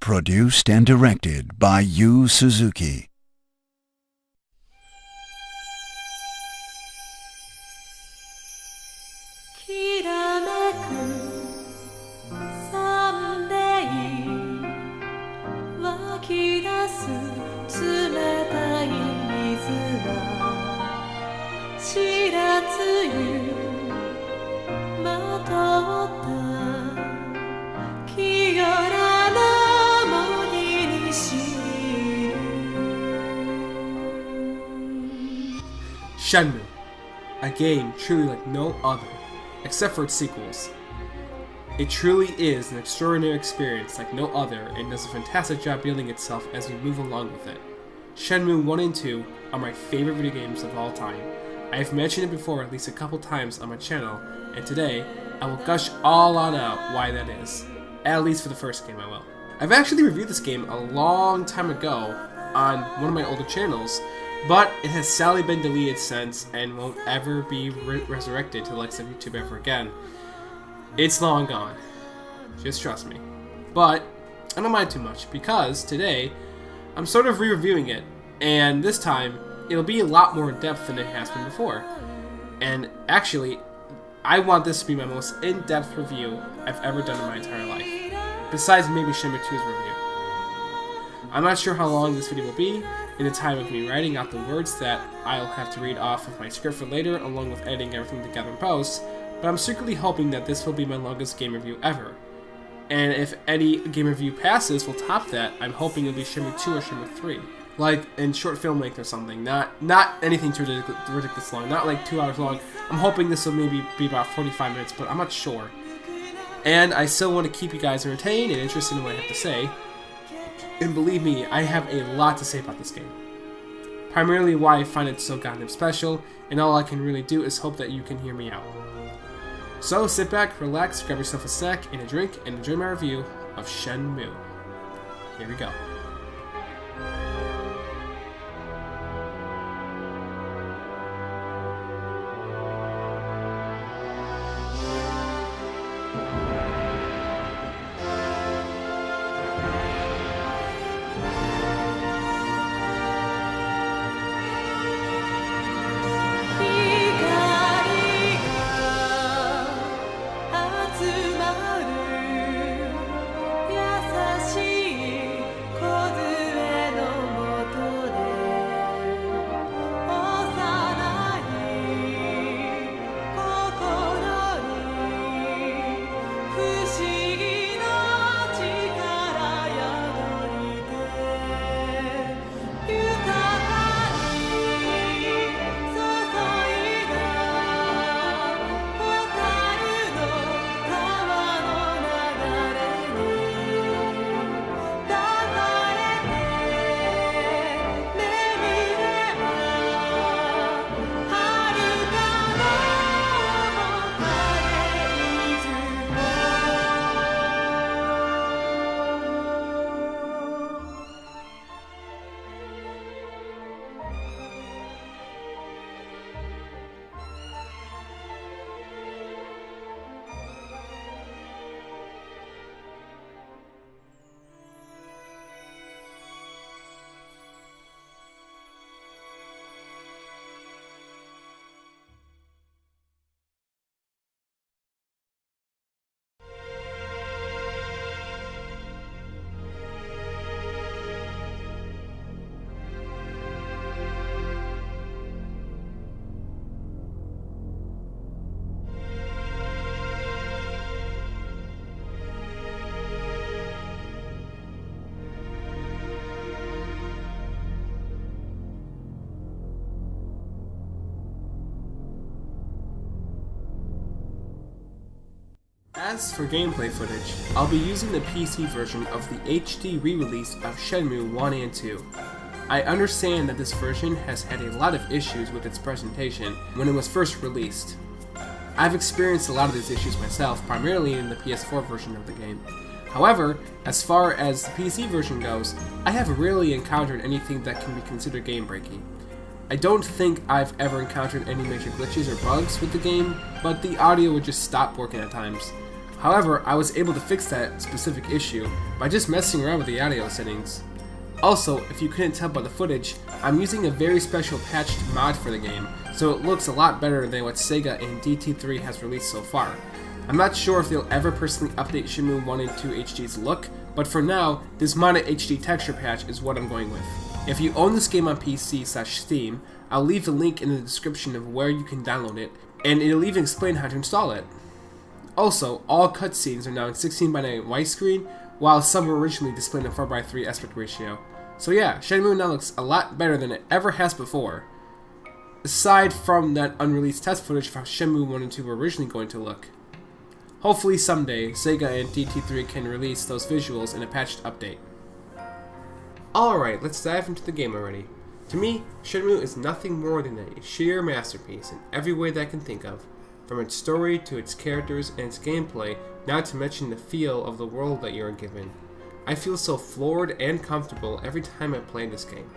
Produced and directed by Yu Suzuki. Shenmue, a game truly like no other, except for its sequels. It truly is an extraordinary experience like no other and does a fantastic job building itself as we move along with it. Shenmue 1 and 2 are my favorite video games of all time. I have mentioned it before at least a couple times on my channel, and today I will gush all on out why that is. At least for the first game I will. I've actually reviewed this game a long time ago on one of my older channels, but it has sadly been deleted since and won't ever be resurrected to the likes of YouTube ever again. It's long gone. Just trust me. But I don't mind too much because today I'm sort of re-reviewing it, and this time it'll be a lot more in depth than it has been before. And actually, I want this to be my most in-depth review I've ever done in my entire life. Besides maybe Shenmue II's review. I'm not sure how long this video will be in the time of me writing out the words that I'll have to read off of my script for later, along with editing everything together in post, but I'm secretly hoping that this will be my longest game review ever. And if any game review passes will top that, I'm hoping it'll be Shenmue II or Shenmue III. Like in short film length or something, not anything too ridiculous long, not like 2 hours long. I'm hoping this will maybe be about 45 minutes, but I'm not sure. And I still want to keep you guys entertained and interested in what I have to say. And believe me, I have a lot to say about this game. Primarily why I find it so goddamn special, and all I can really do is hope that you can hear me out. So sit back, relax, grab yourself a snack and a drink, and enjoy my review of Shenmue. Here we go. As for gameplay footage, I'll be using the PC version of the HD re-release of Shenmue 1 and 2. I understand that this version has had a lot of issues with its presentation when it was first released. I've experienced a lot of these issues myself, primarily in the PS4 version of the game. However, as far as the PC version goes, I have rarely encountered anything that can be considered game-breaking. I don't think I've ever encountered any major glitches or bugs with the game, but the audio would just stop working at times. However, I was able to fix that specific issue by just messing around with the audio settings. Also, if you couldn't tell by the footage, I'm using a very special patched mod for the game, so it looks a lot better than what Sega and DT3 has released so far. I'm not sure if they'll ever personally update Shenmue 1 and 2 HD's look, but for now, this modded HD texture patch is what I'm going with. If you own this game on PC/Steam, I'll leave a link in the description of where you can download it, and it'll even explain how to install it. Also, all cutscenes are now in 16:9 widescreen, while some were originally displayed in 4:3 aspect ratio. So yeah, Shenmue now looks a lot better than it ever has before. Aside from that unreleased test footage of how Shenmue 1 and 2 were originally going to look. Hopefully someday, Sega and DT3 can release those visuals in a patched update. Alright, let's dive into the game already. To me, Shenmue is nothing more than a sheer masterpiece in every way that I can think of. From its story to its characters and its gameplay, not to mention the feel of the world that you are given. I feel so floored and comfortable every time I play this game.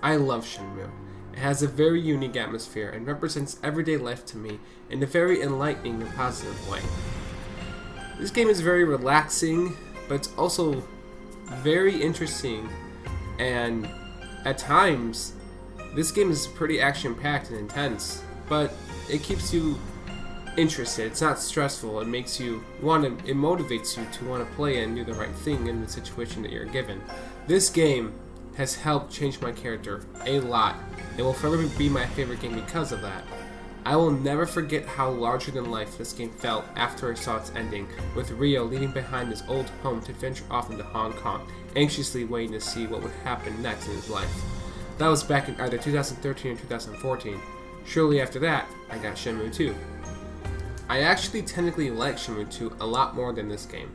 I love Shenmue. It has a very unique atmosphere and represents everyday life to me in a very enlightening and positive way. This game is very relaxing, but it's also very interesting, and at times, this game is pretty action-packed and intense, but it keeps you interested. It's not stressful. It makes you it motivates you to want to play and do the right thing in the situation that you're given. This game has helped change my character a lot. It will forever be my favorite game because of that. I will never forget how larger than life this game felt after I saw its ending, with Ryo leaving behind his old home to venture off into Hong Kong, anxiously waiting to see what would happen next in his life. That was back in either 2013 or 2014. Shortly after that, I got Shenmue II. I actually technically like Shenmue II a lot more than this game,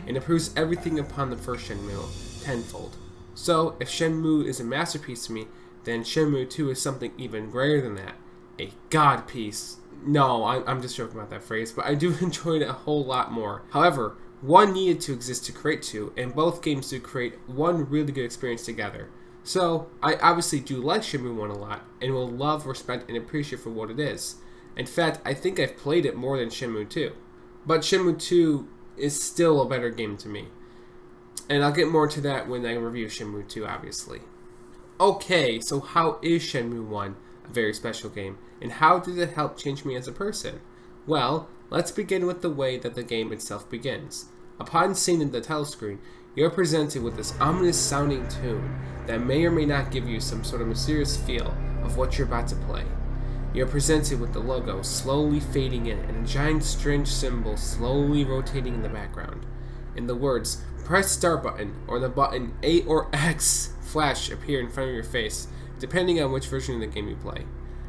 and improves everything upon the first Shenmue tenfold. So, if Shenmue is a masterpiece to me, then Shenmue II is something even greater than that. A god piece. No, I'm just joking about that phrase, but I do enjoy it a whole lot more. However, one needed to exist to create two, and both games do create one really good experience together. So, I obviously do like Shenmue 1 a lot, and will love, respect, and appreciate for what it is. In fact, I think I've played it more than Shenmue 2. But Shenmue 2 is still a better game to me. And I'll get more to that when I review Shenmue 2, obviously. Okay, so how is Shenmue 1 a very special game, and how did it help change me as a person? Well, let's begin with the way that the game itself begins. Upon seeing the title screen, you're presented with this ominous sounding tune that may or may not give you some sort of mysterious feel of what you're about to play. You're presented with the logo slowly fading in and a giant strange symbol slowly rotating in the background. And the words, "Press start button" or the button A or X flash appear in front of your face, depending on which version of the game you play.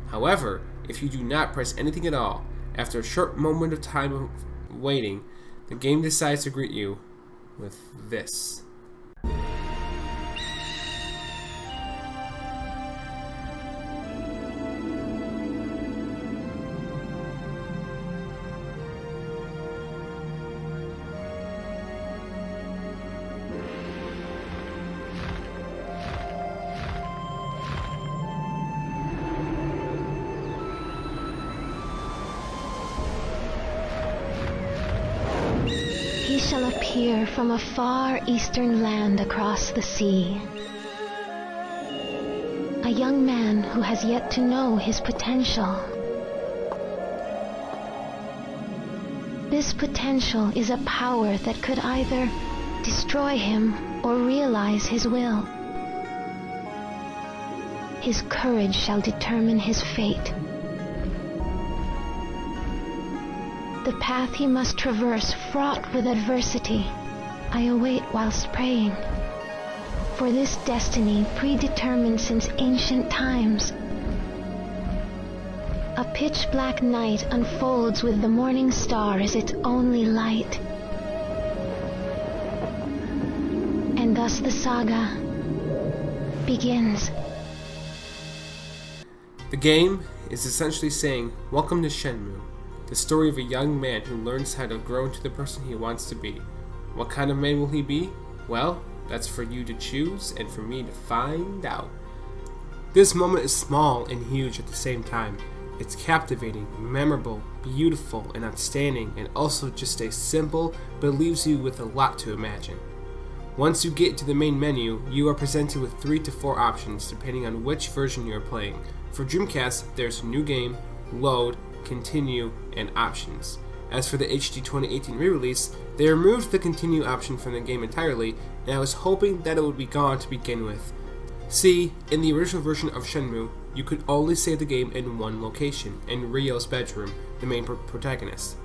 However, if you do not press anything at all, after a short moment of time of waiting, the game decides to greet you with this. He shall appear from a far eastern land across the sea. A young man who has yet to know his potential. This potential is a power that could either destroy him or realize his will. His courage shall determine his fate. The path he must traverse, fraught with adversity, I await whilst praying. For this destiny predetermined since ancient times. A pitch-black night unfolds with the morning star as its only light. And thus the saga begins. The game is essentially saying, welcome to Shenmue, the story of a young man who learns how to grow into the person he wants to be. What kind of man will he be? Well, that's for you to choose and for me to find out. This moment is small and huge at the same time. It's captivating, memorable, beautiful, and outstanding, and also just a simple, but leaves you with a lot to imagine. Once you get to the main menu, you are presented with 3 to 4 options depending on which version you are playing. For Dreamcast, there's New Game, Load, Continue, and Options. As for the HD 2018 re-release, they removed the Continue option from the game entirely, and I was hoping that it would be gone to begin with. See, in the original version of Shenmue, you could only save the game in one location, in Ryo's bedroom, the main protagonist.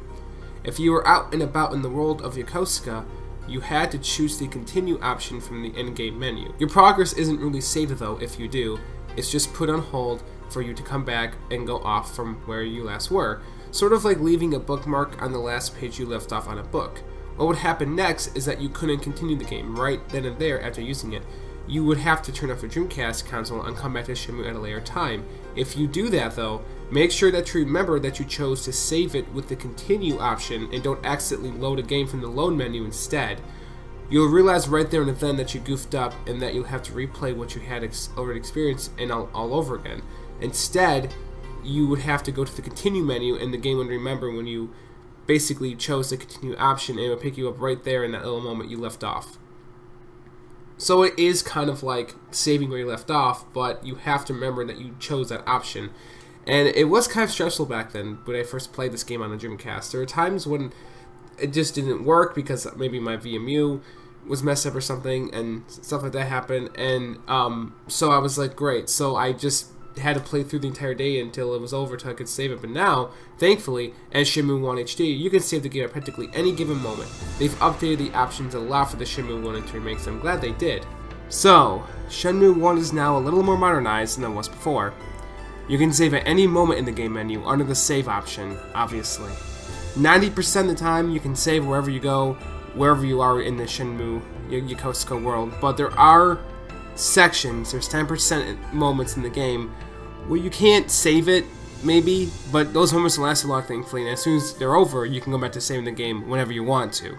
If you were out and about in the world of Yokosuka, you had to choose the Continue option from the in-game menu. Your progress isn't really saved though if you do, it's just put on hold for you to come back and go off from where you last were, sort of like leaving a bookmark on the last page you left off on a book. What would happen next is that you couldn't continue the game right then and there after using it. You would have to turn off your Dreamcast console and come back to Shenmue at a later time. If you do that though, make sure that you remember that you chose to save it with the Continue option and don't accidentally load a game from the load menu instead. You'll realize right there and then that you goofed up and that you'll have to replay what you had already experienced and all over again. Instead, you would have to go to the Continue menu and the game would remember when you basically chose the Continue option and it would pick you up right there in that little moment you left off. So it is kind of like saving where you left off, but you have to remember that you chose that option. And it was kind of stressful back then when I first played this game on the Dreamcast. There were times when it just didn't work because maybe my VMU was messed up or something and stuff like that happened. And so I was like, great. So I just had to play through the entire day until it was over until I could save it. But now, thankfully, as Shenmue 1 HD, you can save the game at practically any given moment. They've updated the options to allow for the Shenmue 1 and 2 remakes, so I'm glad they did. So, Shenmue 1 is now a little more modernized than it was before. You can save at any moment in the game menu under the save option, obviously. 90% of the time, you can save wherever you go, wherever you are in the Shenmue Yokosuka world, but there are sections, there's 10% moments in the game where you can't save it, maybe, but those moments will last a lot, thankfully, and as soon as they're over, you can go back to saving the game whenever you want to.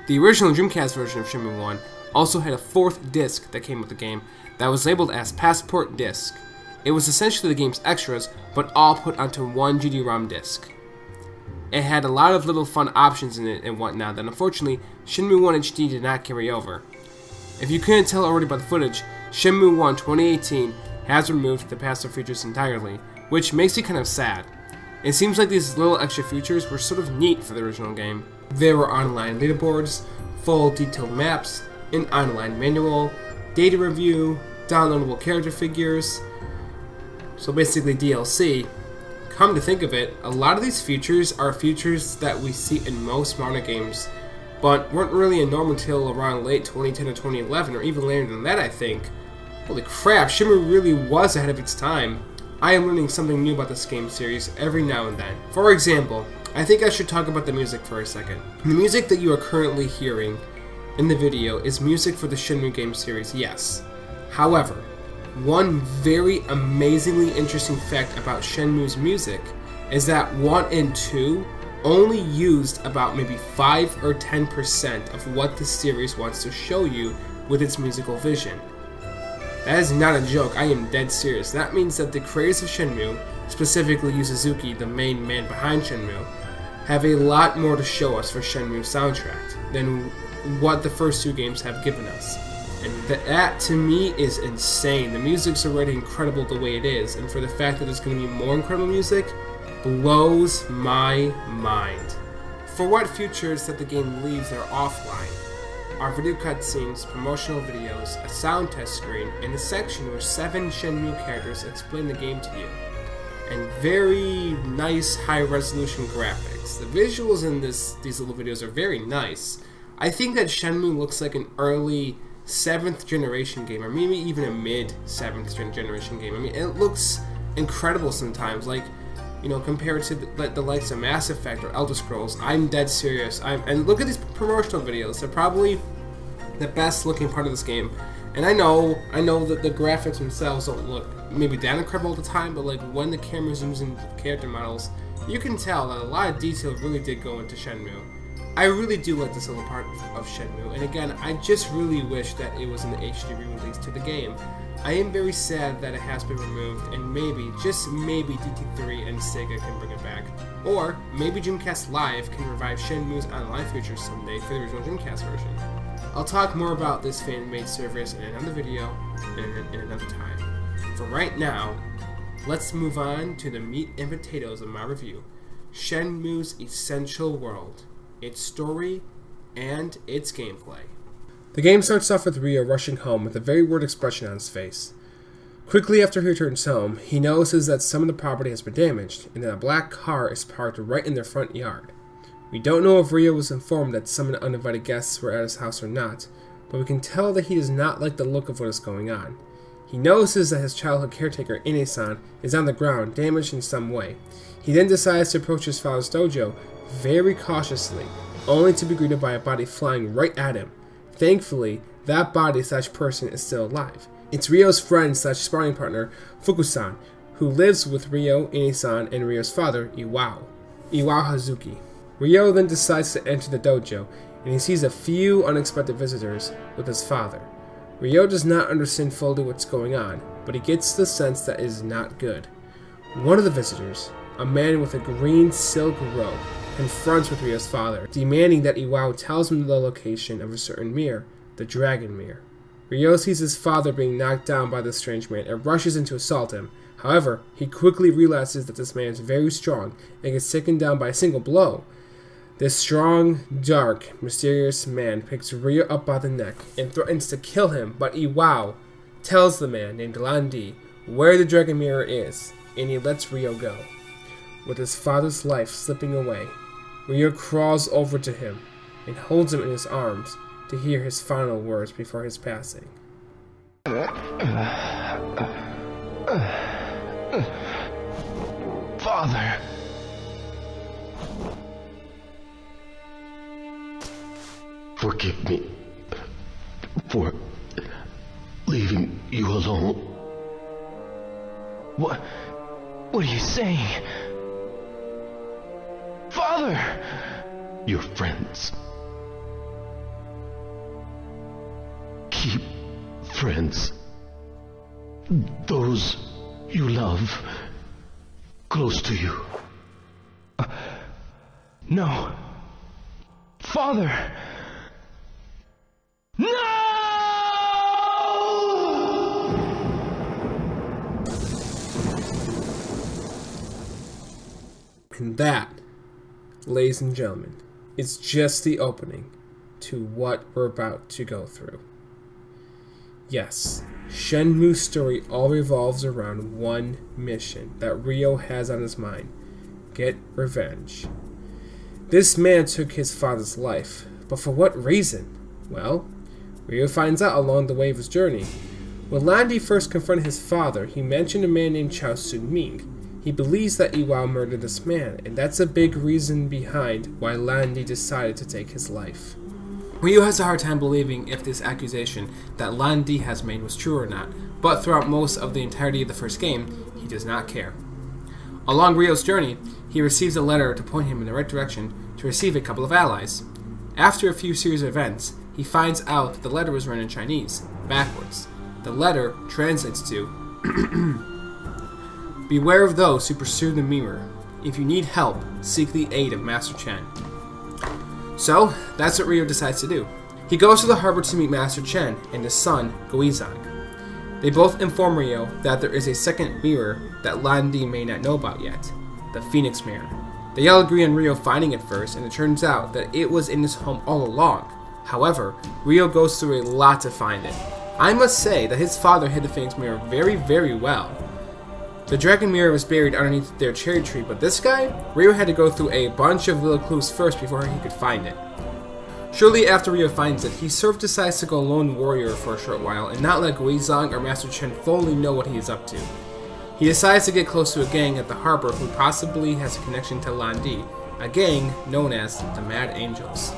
The original Dreamcast version of Shenmue 1 also had a 4th disc that came with the game that was labeled as Passport Disc. It was essentially the game's extras, but all put onto one GD-ROM disc. It had a lot of little fun options in it and whatnot that unfortunately Shenmue 1 HD did not carry over. If you couldn't tell already by the footage, Shenmue 1 2018 has removed the passive features entirely, which makes me kind of sad. It seems like these little extra features were sort of neat for the original game. There were online leaderboards, full detailed maps, an online manual, data review, downloadable character figures, so basically DLC. Come to think of it, a lot of these features are features that we see in most modern games, but weren't really a norm until around late 2010 or 2011, or even later than that, I think. Holy crap, Shenmue really was ahead of its time. I am learning something new about this game series every now and then. For example, I think I should talk about the music for a second. The music that you are currently hearing in the video is music for the Shenmue game series, yes. However, one very amazingly interesting fact about Shenmue's music is that 1 and 2 only used about maybe 5 or 10% of what the series wants to show you with its musical vision. That is not a joke, I am dead serious. That means that the creators of Shenmue, specifically Yu Suzuki, the main man behind Shenmue, have a lot more to show us for Shenmue's soundtrack than what the first 2 games have given us. And that to me is insane. The music's already incredible the way it is, and for the fact that there's going to be more incredible music blows my mind. For what features that the game leaves that are offline are video cutscenes, promotional videos, a sound test screen, and a section where 7 Shenmue characters explain the game to you, and very nice high-resolution graphics. The visuals in these little videos are very nice. I think that Shenmue looks like an early 7th generation game, or maybe even a mid 7th generation game. I mean, it looks incredible sometimes, like, you know, compared to the likes of Mass Effect or Elder Scrolls. I'm dead serious. And look at these promotional videos. They're probably the best looking part of this game. And I know that the graphics themselves don't look maybe that incredible all the time, but like when the camera zooms in the character models, you can tell that a lot of detail really did go into Shenmue. I really do like this little part of Shenmue, and again, I just really wish that it was an HD re-release to the game. I am very sad that it has been removed, and maybe, just maybe, DT3 and Sega can bring it back. Or, maybe Dreamcast Live can revive Shenmue's online features someday for the original Dreamcast version. I'll talk more about this fan-made service in another video in another time. For right now, let's move on to the meat and potatoes of my review. Shenmue's essential world, its story, and its gameplay. The game starts off with Ryo rushing home with a very worried expression on his face. Quickly after he returns home, he notices that some of the property has been damaged, and that a black car is parked right in their front yard. We don't know if Ryo was informed that some of the uninvited guests were at his house or not, but we can tell that he does not like the look of what is going on. He notices that his childhood caretaker, Ine-san, is on the ground, damaged in some way. He then decides to approach his father's dojo very cautiously, only to be greeted by a body flying right at him. Thankfully, that body/person is still alive. It's Ryo's friend/sparring partner, Fuku-san, who lives with Ryo, Ine-san, and Ryo's father, Iwao Hazuki. Ryo then decides to enter the dojo, and he sees a few unexpected visitors with his father. Ryo does not understand fully what's going on, but he gets the sense that it is not good. One of the visitors, a man with a green silk robe, confronts with Ryo's father, demanding that Iwao tells him the location of a certain mirror, the Dragon Mirror. Ryo sees his father being knocked down by this strange man and rushes in to assault him. However, he quickly realizes that this man is very strong and gets taken down by a single blow. This strong, dark, mysterious man picks Ryo up by the neck and threatens to kill him, but Iwao tells the man named Landi where the Dragon Mirror is, and he lets Ryo go. With his father's life slipping away, Ryo crawls over to him and holds him in his arms to hear his final words before his passing. Father. Forgive me for leaving you alone. What are you saying? Father! Your friends. Keep friends. Those you love close to you. No. Father! No! And that, ladies and gentlemen, is just the opening to what we're about to go through. Yes, Shenmue's story all revolves around one mission that Ryo has on his mind: get revenge. This man took his father's life, but for what reason? Well, Ryo finds out along the way of his journey. When Landi first confronted his father, he mentioned a man named Chao Sun-ming. He believes that Iwao murdered this man, and that's a big reason behind why Landi decided to take his life. Ryo has a hard time believing if this accusation that Landi has made was true or not, but throughout most of the entirety of the first game, he does not care. Along Ryo's journey, he receives a letter to point him in the right direction to receive a couple of allies. After a few series of events, he finds out that the letter was written in Chinese, backwards. The letter translates to, "Beware of those who pursue the mirror. If you need help, seek the aid of Master Chen." So, that's what Ryo decides to do. He goes to the harbor to meet Master Chen and his son, Guizhang. They both inform Ryo that there is a second mirror that Landi may not know about yet, the Phoenix Mirror. They all agree on Ryo finding it first, and it turns out that it was in his home all along. However, Ryo goes through a lot to find it. I must say that his father hid the Phoenix Mirror very, very well. The Dragon Mirror was buried underneath their cherry tree, but this guy, Ryo had to go through a bunch of little clues first before he could find it. Shortly after Ryo finds it, he sort of decides to go lone warrior for a short while and not let Guizhang or Master Chen fully know what he is up to. He decides to get close to a gang at the harbor who possibly has a connection to Landi, a gang known as the Mad Angels.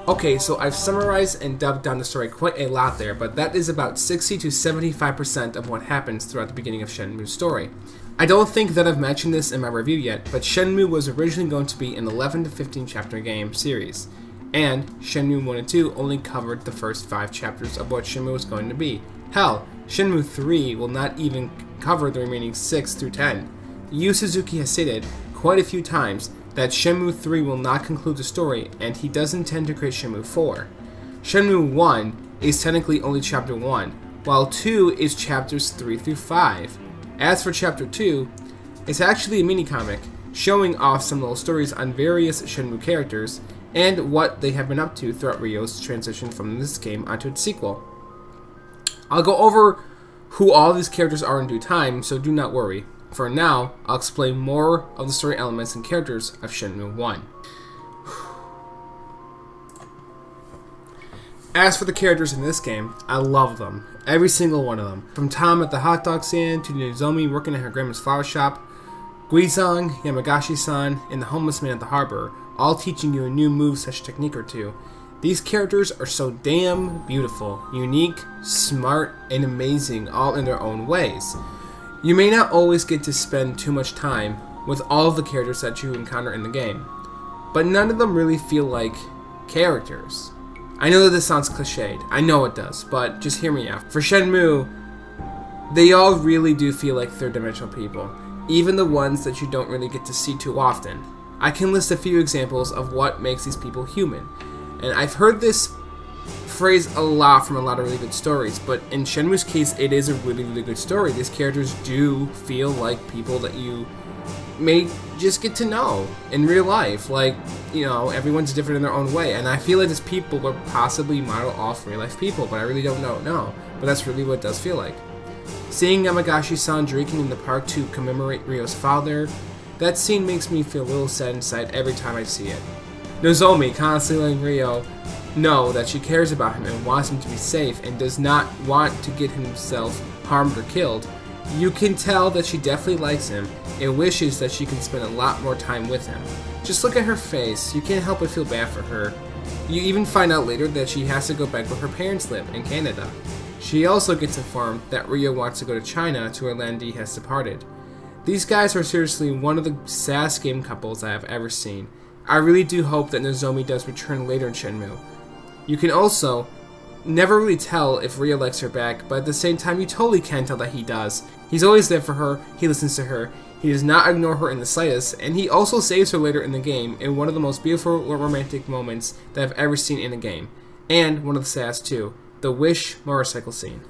Okay, so I've summarized and dubbed down the story quite a lot there, but that is about 60 to 75% of what happens throughout the beginning of Shenmue's story. I don't think that I've mentioned this in my review yet, but Shenmue was originally going to be an 11 to 15 chapter game series, and Shenmue 1 and 2 only covered the first 5 chapters of what Shenmue was going to be. Hell, Shenmue III will not even cover the remaining 6 through 10. Yu Suzuki has stated quite a few times that Shenmue III will not conclude the story, and he does intend to create Shenmue IV. Shenmue 1 is technically only Chapter 1, while 2 is Chapters 3 through 5. As for Chapter 2, it's actually a mini-comic showing off some little stories on various Shenmue characters and what they have been up to throughout Ryo's transition from this game onto its sequel. I'll go over who all these characters are in due time, so do not worry. For now, I'll explain more of the story elements and characters of Shenmue 1. As for the characters in this game, I love them. Every single one of them. From Tom at the hot dog stand to Nozomi working at her grandma's flower shop, Guizong, Yamagashi-san, and the homeless man at the harbor, all teaching you a new move/technique or two. These characters are so damn beautiful, unique, smart, and amazing all in their own ways. You may not always get to spend too much time with all of the characters that you encounter in the game, but none of them really feel like characters. I know that this sounds cliched, I know it does, but just hear me out. For Shenmue, they all really do feel like third-dimensional people, even the ones that you don't really get to see too often. I can list a few examples of what makes these people human, and I've heard this phrase a lot from a lot of really good stories, but in Shenmue's case, it is a really, really good story. These characters do feel like people that you may just get to know in real life. Like, you know, everyone's different in their own way, and I feel like these people were possibly model off real-life people, but I really don't know, but that's really what it does feel like. Seeing Yamagashi-san drinking in the park to commemorate Ryo's father, that scene makes me feel a little sad inside every time I see it. Nozomi constantly letting Ryo know that she cares about him and wants him to be safe and does not want to get himself harmed or killed. You can tell that she definitely likes him and wishes that she can spend a lot more time with him. Just look at her face, you can't help but feel bad for her. You even find out later that she has to go back where her parents live, in Canada. She also gets informed that Ryo wants to go to China to where Landy has departed. These guys are seriously one of the saddest game couples I have ever seen. I really do hope that Nozomi does return later in Shenmue. You can also never really tell if Ryo likes her back, but at the same time you totally can tell that he does. He's always there for her, he listens to her, he does not ignore her in the slightest, and he also saves her later in the game in one of the most beautiful romantic moments that I've ever seen in a game. And one of the saddest too, the Wish motorcycle scene.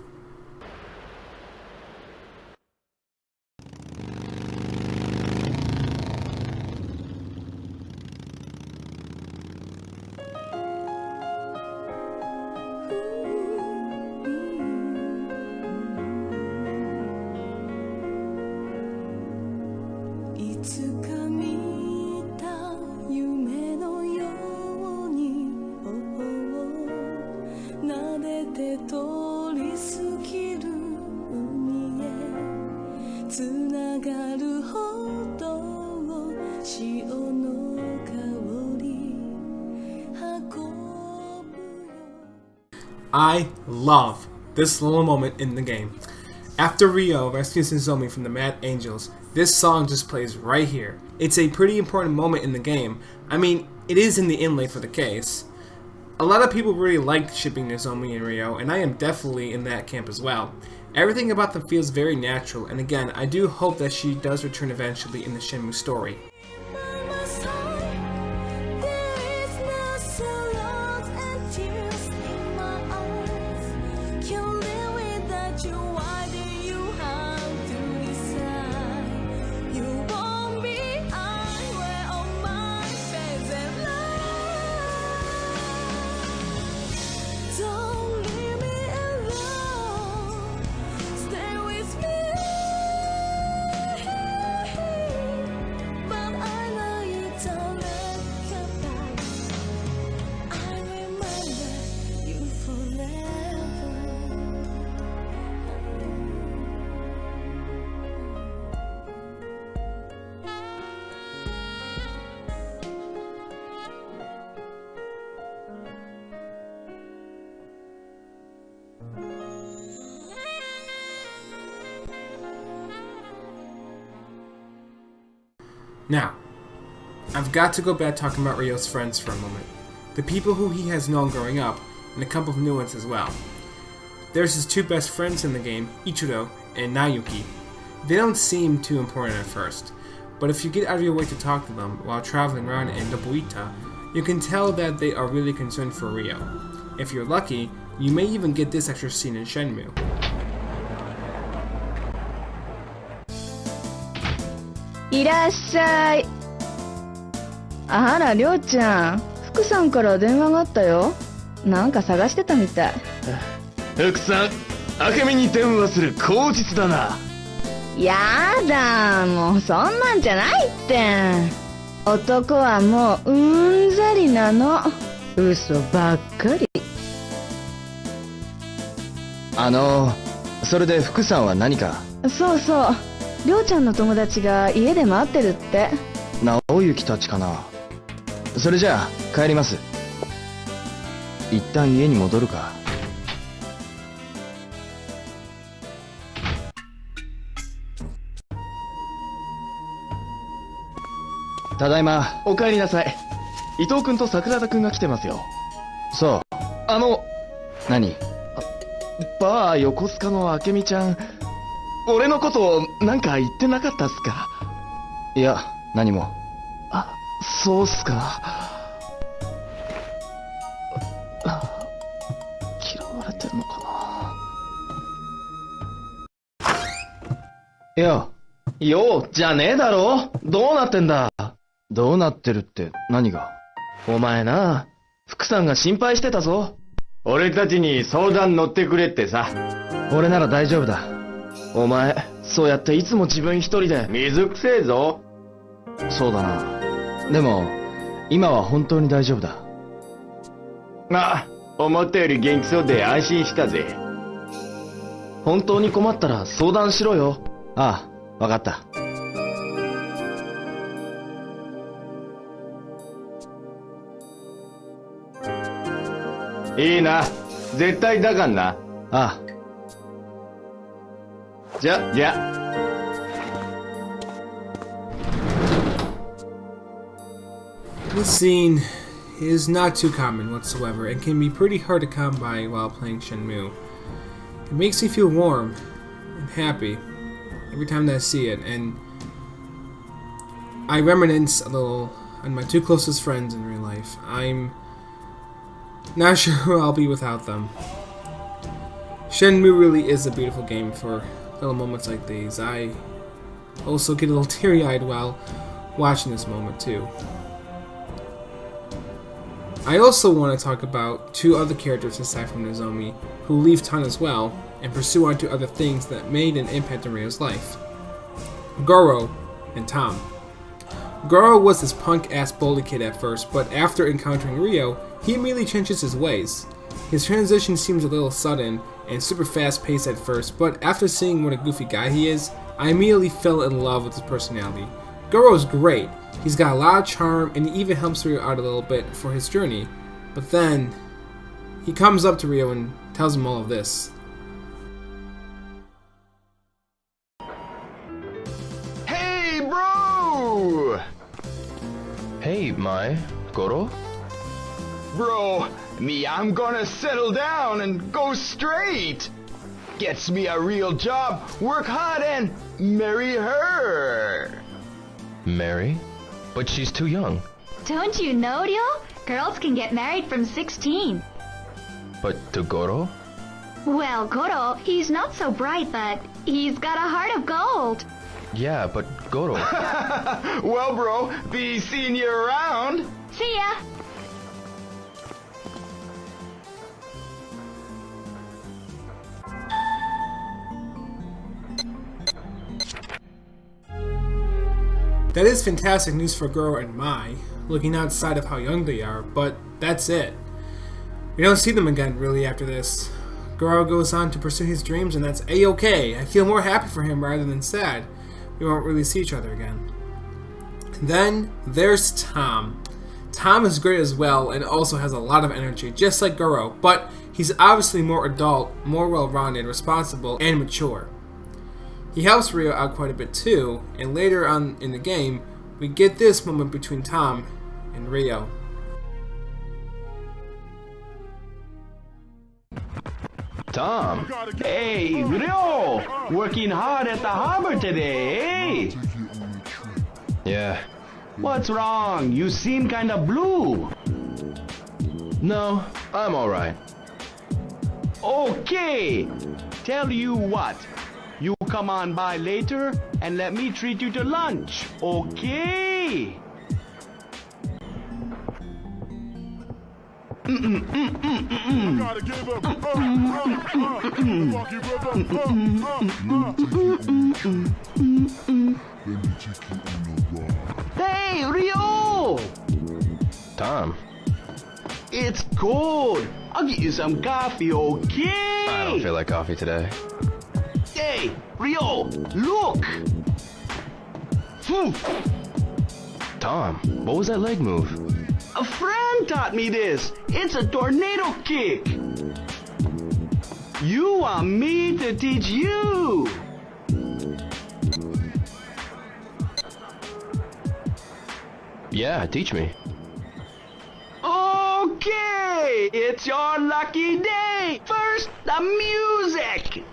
I love this little moment in the game. After Ryo rescues Nozomi from the Mad Angels, this song just plays right here. It's a pretty important moment in the game. I mean, it is in the inlay for the case. A lot of people really like shipping Nozomi and Ryo, and I am definitely in that camp as well. Everything about them feels very natural, and again, I do hope that she does return eventually in the Shenmue story. Now, I've got to go back talking about Ryo's friends for a moment. The people who he has known growing up, and a couple of new ones as well. There's his two best friends in the game, Ichiro and Nayuki. They don't seem too important at first, but if you get out of your way to talk to them while traveling around in Nobuita, you can tell that they are really concerned for Ryo. If you're lucky, you may even get this extra scene in Shenmue. いらっしゃい。あら、りょうちゃん、福さんから電話があったよ。なんか探してたみたい。福さん、明美に電話する口実だな。やだ、もうそんなんじゃないって。男はもううんざりなの。嘘ばっかり。それで福さんは何か？そうそう、りょうちゃんの友達が家で待ってるって。直行たちかな。それじゃあ帰ります。一旦家に戻るか。ただいま。お帰りなさい。伊藤君と桜田君が来てますよ。そう。何？バー横須賀の明美ちゃん、俺のことなんか言ってなかったっすか？いや、何も。あ、そうっすか。嫌われてんのかいや。ようじゃねえだろ。どうなってんだ？どうなってるって何が？お前な、福さんが心配してたぞ。俺たちに相談乗ってくれってさ。俺なら大丈夫だ。お前、そうやっていつも自分一人で。水くせえぞ。そうだな。でも、今は本当に大丈夫だ。思ったより元気そうで安心したぜ。本当に困ったら相談しろよ。ああ、わかった。いいな。絶対だかんな。ああ。じゃ。This scene is not too common whatsoever and can be pretty hard to come by while playing Shenmue. It makes me feel warm and happy every time that I see it, and I reminisce a little on my two closest friends in real life. I'm not sure who I'll be without them. Shenmue really is a beautiful game for little moments like these. I also get a little teary-eyed while watching this moment too. I also want to talk about two other characters aside from Nozomi who leave town as well and pursue on to other things that made an impact on Ryo's life. Goro and Tom. Goro was this punk-ass bully kid at first, but after encountering Ryo, he immediately changes his ways. His transition seems a little sudden and super fast-paced at first, but after seeing what a goofy guy he is, I immediately fell in love with his personality. Goro is great. He's got a lot of charm, and he even helps Ryo out a little bit for his journey. But then, he comes up to Ryo and tells him all of this. Hey, bro! Hey, Goro? Bro, I'm gonna settle down and go straight. Gets me a real job, work hard, and marry her. Marry? But she's too young. Don't you know, Ryo? Girls can get married from 16. But to Goro? Well, Goro, he's not so bright, but he's got a heart of gold. Yeah, but Goro... Well, bro, be seeing you around. See ya! That is fantastic news for Goro and Mai, looking outside of how young they are, but that's it. We don't see them again really after this. Goro goes on to pursue his dreams, and that's a-okay. I feel more happy for him rather than sad. We won't really see each other again. Then there's Tom. Tom is great as well and also has a lot of energy, just like Goro, but he's obviously more adult, more well-rounded, responsible, and mature. He helps Ryo out quite a bit too, and later on in the game, we get this moment between Tom and Ryo. Tom. Hey, Ryo! Working hard at the harbor today, eh? Yeah. What's wrong? You seem kinda blue. No, I'm alright. Okay, tell you what. You come on by later and let me treat you to lunch, okay? Hey, Ryo! Tom. It's cold. I'll get you some coffee, okay? I don't feel like coffee today. Hey, Ryo, look! Phew. Tom, what was that leg move? A friend taught me this. It's a tornado kick. You want me to teach you? Yeah, teach me. Okay, it's your lucky day. First, the music.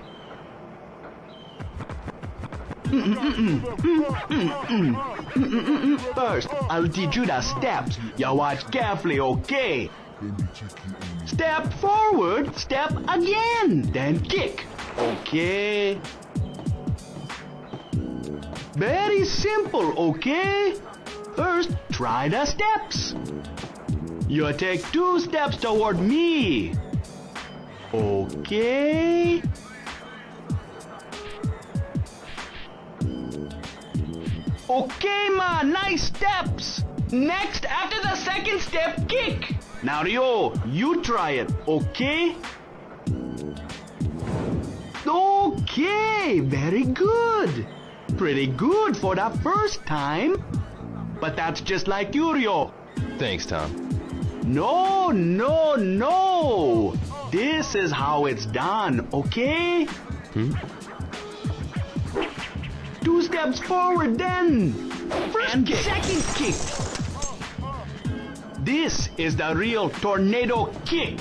First, I'll teach you the steps. You watch carefully, okay? Step forward, step again, then kick, okay? Very simple, okay? First, try the steps. You take 2 steps toward me. Okay? Okay, ma, nice steps. Next, after the second step, kick. Now, Ryo, you try it, okay? Okay, very good. Pretty good for the first time. But that's just like you, Ryo. Thanks, Tom. No, no, no. This is how it's done, okay? 2 steps forward then. First and kick. Second kick. This is the real tornado kick.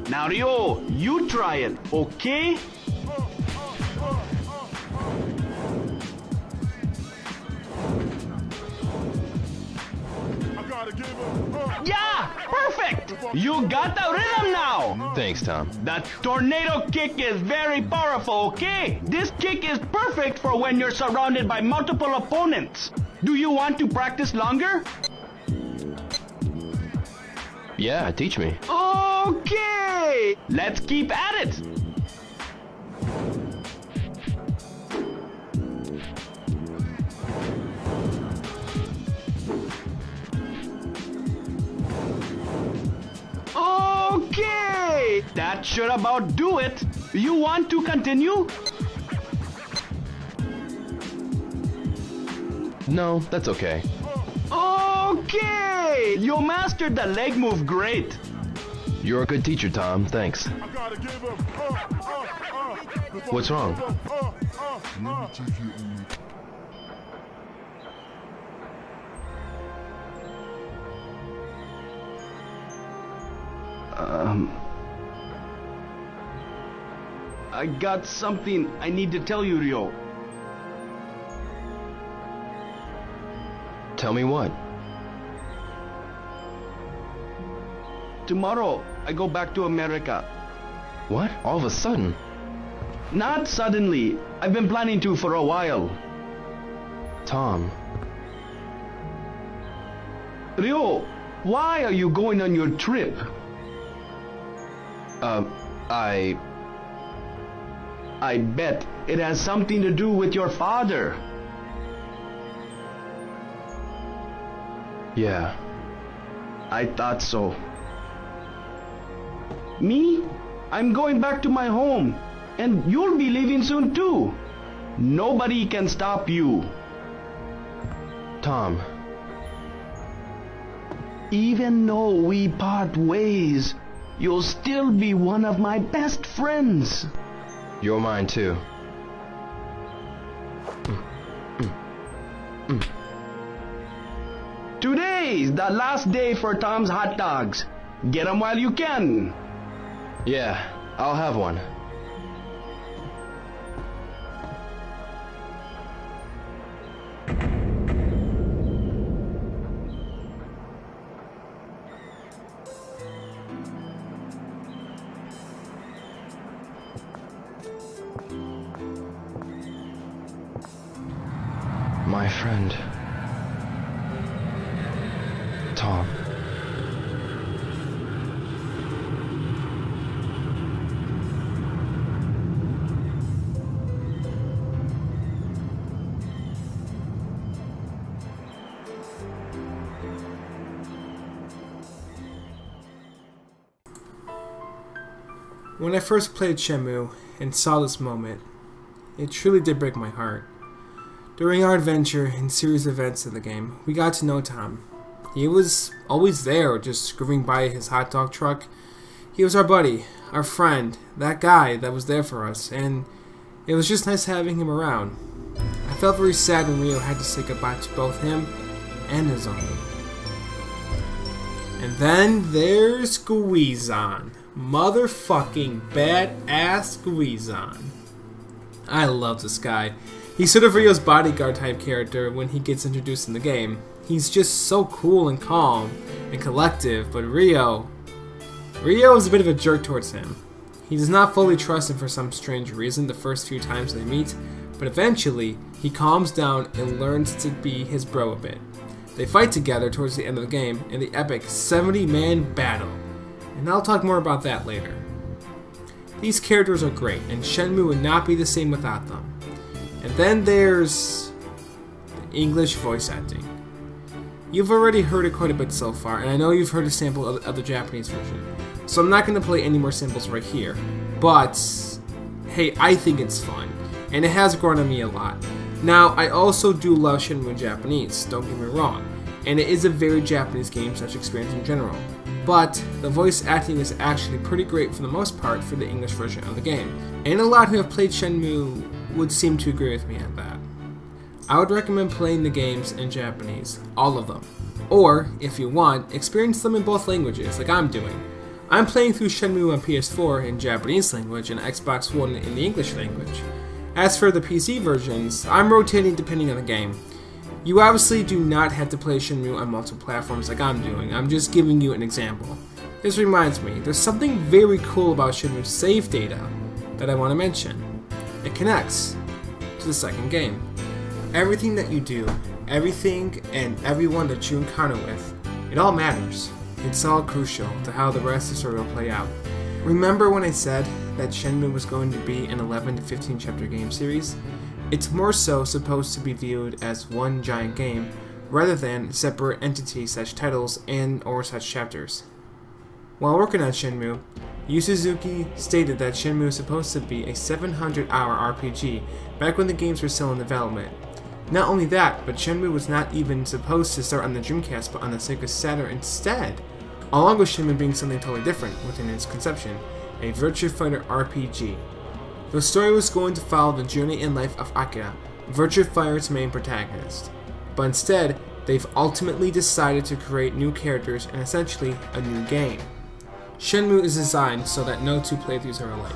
Now, Ryo, you try it, okay? Yeah, perfect. You got the rhythm now. Thanks, Tom. The tornado kick is very powerful, okay? This kick is perfect for when you're surrounded by multiple opponents. Do you want to practice longer? Yeah, teach me. Okay, let's keep at it. Okay, that should about do it. You want to continue? No, that's okay. Okay, you mastered the leg move great. You're a good teacher, Tom. Thanks. What's wrong? I got something I need to tell you, Ryo. Tell me what? Tomorrow, I go back to America. What? All of a sudden? Not suddenly. I've been planning to for a while. Tom. Ryo, why are you going on your trip? I bet it has something to do with your father. Yeah. I thought so. Me? I'm going back to my home. And you'll be leaving soon too. Nobody can stop you. Tom. Even though we part ways, you'll still be one of my best friends. You're mine too. Today's the last day for Tom's hot dogs. Get 'em while you can. Yeah, I'll have one. My friend, Tom. When I first played Shenmue and saw this moment, it truly did break my heart. During our adventure and series of events of the game, we got to know Tom. He was always there, just screaming by his hot dog truck. He was our buddy, our friend, that guy that was there for us, and it was just nice having him around. I felt very sad when Ryo had to say goodbye to both him and his own. And then there's Squeeze-On. Motherfucking badass Squeeze-On. I love this guy. He's sort of Ryo's bodyguard type character when he gets introduced in the game. He's just so cool and calm and collective, but Ryo is a bit of a jerk towards him. He does not fully trust him for some strange reason the first few times they meet, but eventually he calms down and learns to be his bro a bit. They fight together towards the end of the game in the epic 70-man battle, and I'll talk more about that later. These characters are great, and Shenmue would not be the same without them. And then there's the English voice acting. You've already heard it quite a bit so far, and I know you've heard a sample of the Japanese version, so I'm not going to play any more samples right here. But, hey, I think it's fun, and it has grown on me a lot. Now, I also do love Shenmue in Japanese, don't get me wrong, and it is a very Japanese game/experience in general. But the voice acting is actually pretty great for the most part for the English version of the game, and a lot who have played Shenmue would seem to agree with me on that. I would recommend playing the games in Japanese, all of them. Or, if you want, experience them in both languages, like I'm doing. I'm playing through Shenmue on PS4 in Japanese language and Xbox One in the English language. As for the PC versions, I'm rotating depending on the game. You obviously do not have to play Shenmue on multiple platforms like I'm doing, I'm just giving you an example. This reminds me, there's something very cool about Shenmue's save data that I want to mention. It connects to the second game. Everything that you do, everything and everyone that you encounter with, it all matters. It's all crucial to how the rest of the story will play out. Remember when I said that Shenmue was going to be an 11 to 15 chapter game series? It's more so supposed to be viewed as one giant game, rather than separate entities such titles and or such chapters. While working on Shenmue, Yu Suzuki stated that Shenmue was supposed to be a 700-hour RPG back when the games were still in development. Not only that, but Shenmue was not even supposed to start on the Dreamcast but on the Sega Saturn instead, along with Shenmue being something totally different within its conception, a Virtua Fighter RPG. The story was going to follow the journey and life of Akira, Virtua Fighter's main protagonist, but instead, they've ultimately decided to create new characters and essentially a new game. Shenmue is designed so that no two playthroughs are alike.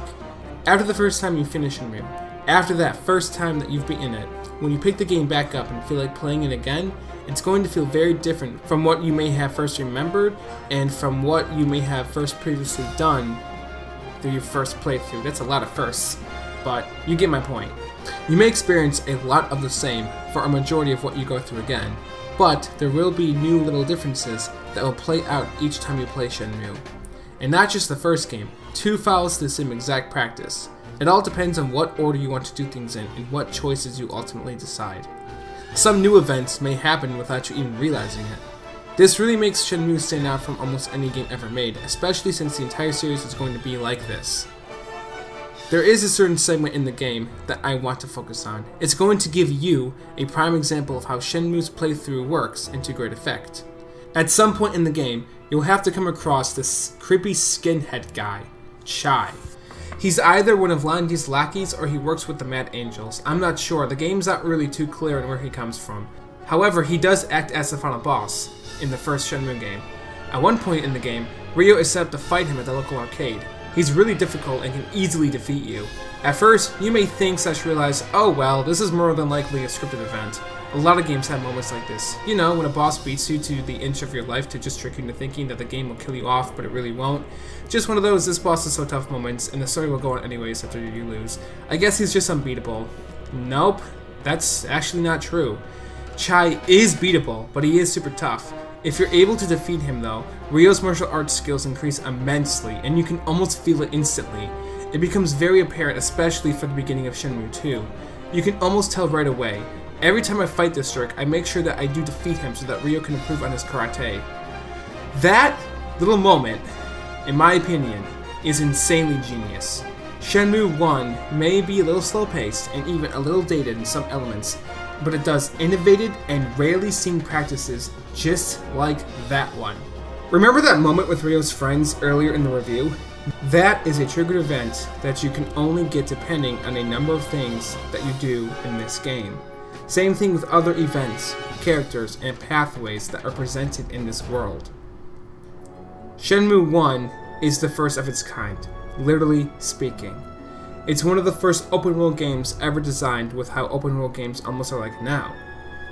After the first time you finish Shenmue, after that first time that you've beaten it, when you pick the game back up and feel like playing it again, it's going to feel very different from what you may have first remembered and from what you may have first previously done through your first playthrough. That's a lot of firsts, but you get my point. You may experience a lot of the same for a majority of what you go through again, but there will be new little differences that will play out each time you play Shenmue. And not just the first game, 2 follows the same exact practice. It all depends on what order you want to do things in and what choices you ultimately decide. Some new events may happen without you even realizing it. This really makes Shenmue stand out from almost any game ever made, especially since the entire series is going to be like this. There is a certain segment in the game that I want to focus on. It's going to give you a prime example of how Shenmue's playthrough works into great effect. At some point in the game, you'll have to come across this creepy skinhead guy, Chai. He's either one of Landi's lackeys or he works with the Mad Angels. I'm not sure, the game's not really too clear on where he comes from. However, he does act as the final boss in the first Shenmue game. At one point in the game, Ryo is set up to fight him at the local arcade. He's really difficult and can easily defeat you. At first, you may think/realize, oh well, this is more than likely a scripted event. A lot of games have moments like this. You know, when a boss beats you to the inch of your life to just trick you into thinking that the game will kill you off, but it really won't. Just one of those "this boss is so tough" moments, and the story will go on anyways after you lose. I guess he's just unbeatable. Nope, that's actually not true. Chai is beatable, but he is super tough. If you're able to defeat him though, Ryo's martial arts skills increase immensely, and you can almost feel it instantly. It becomes very apparent, especially for the beginning of Shenmue II. You can almost tell right away. Every time I fight this jerk, I make sure that I do defeat him so that Ryo can improve on his karate. That little moment, in my opinion, is insanely genius. Shenmue I may be a little slow-paced and even a little dated in some elements, but it does innovative and rarely seen practices just like that one. Remember that moment with Ryo's friends earlier in the review? That is a triggered event that you can only get depending on a number of things that you do in this game. Same thing with other events, characters, and pathways that are presented in this world. Shenmue I is the first of its kind, literally speaking. It's one of the first open world games ever designed with how open world games almost are like now.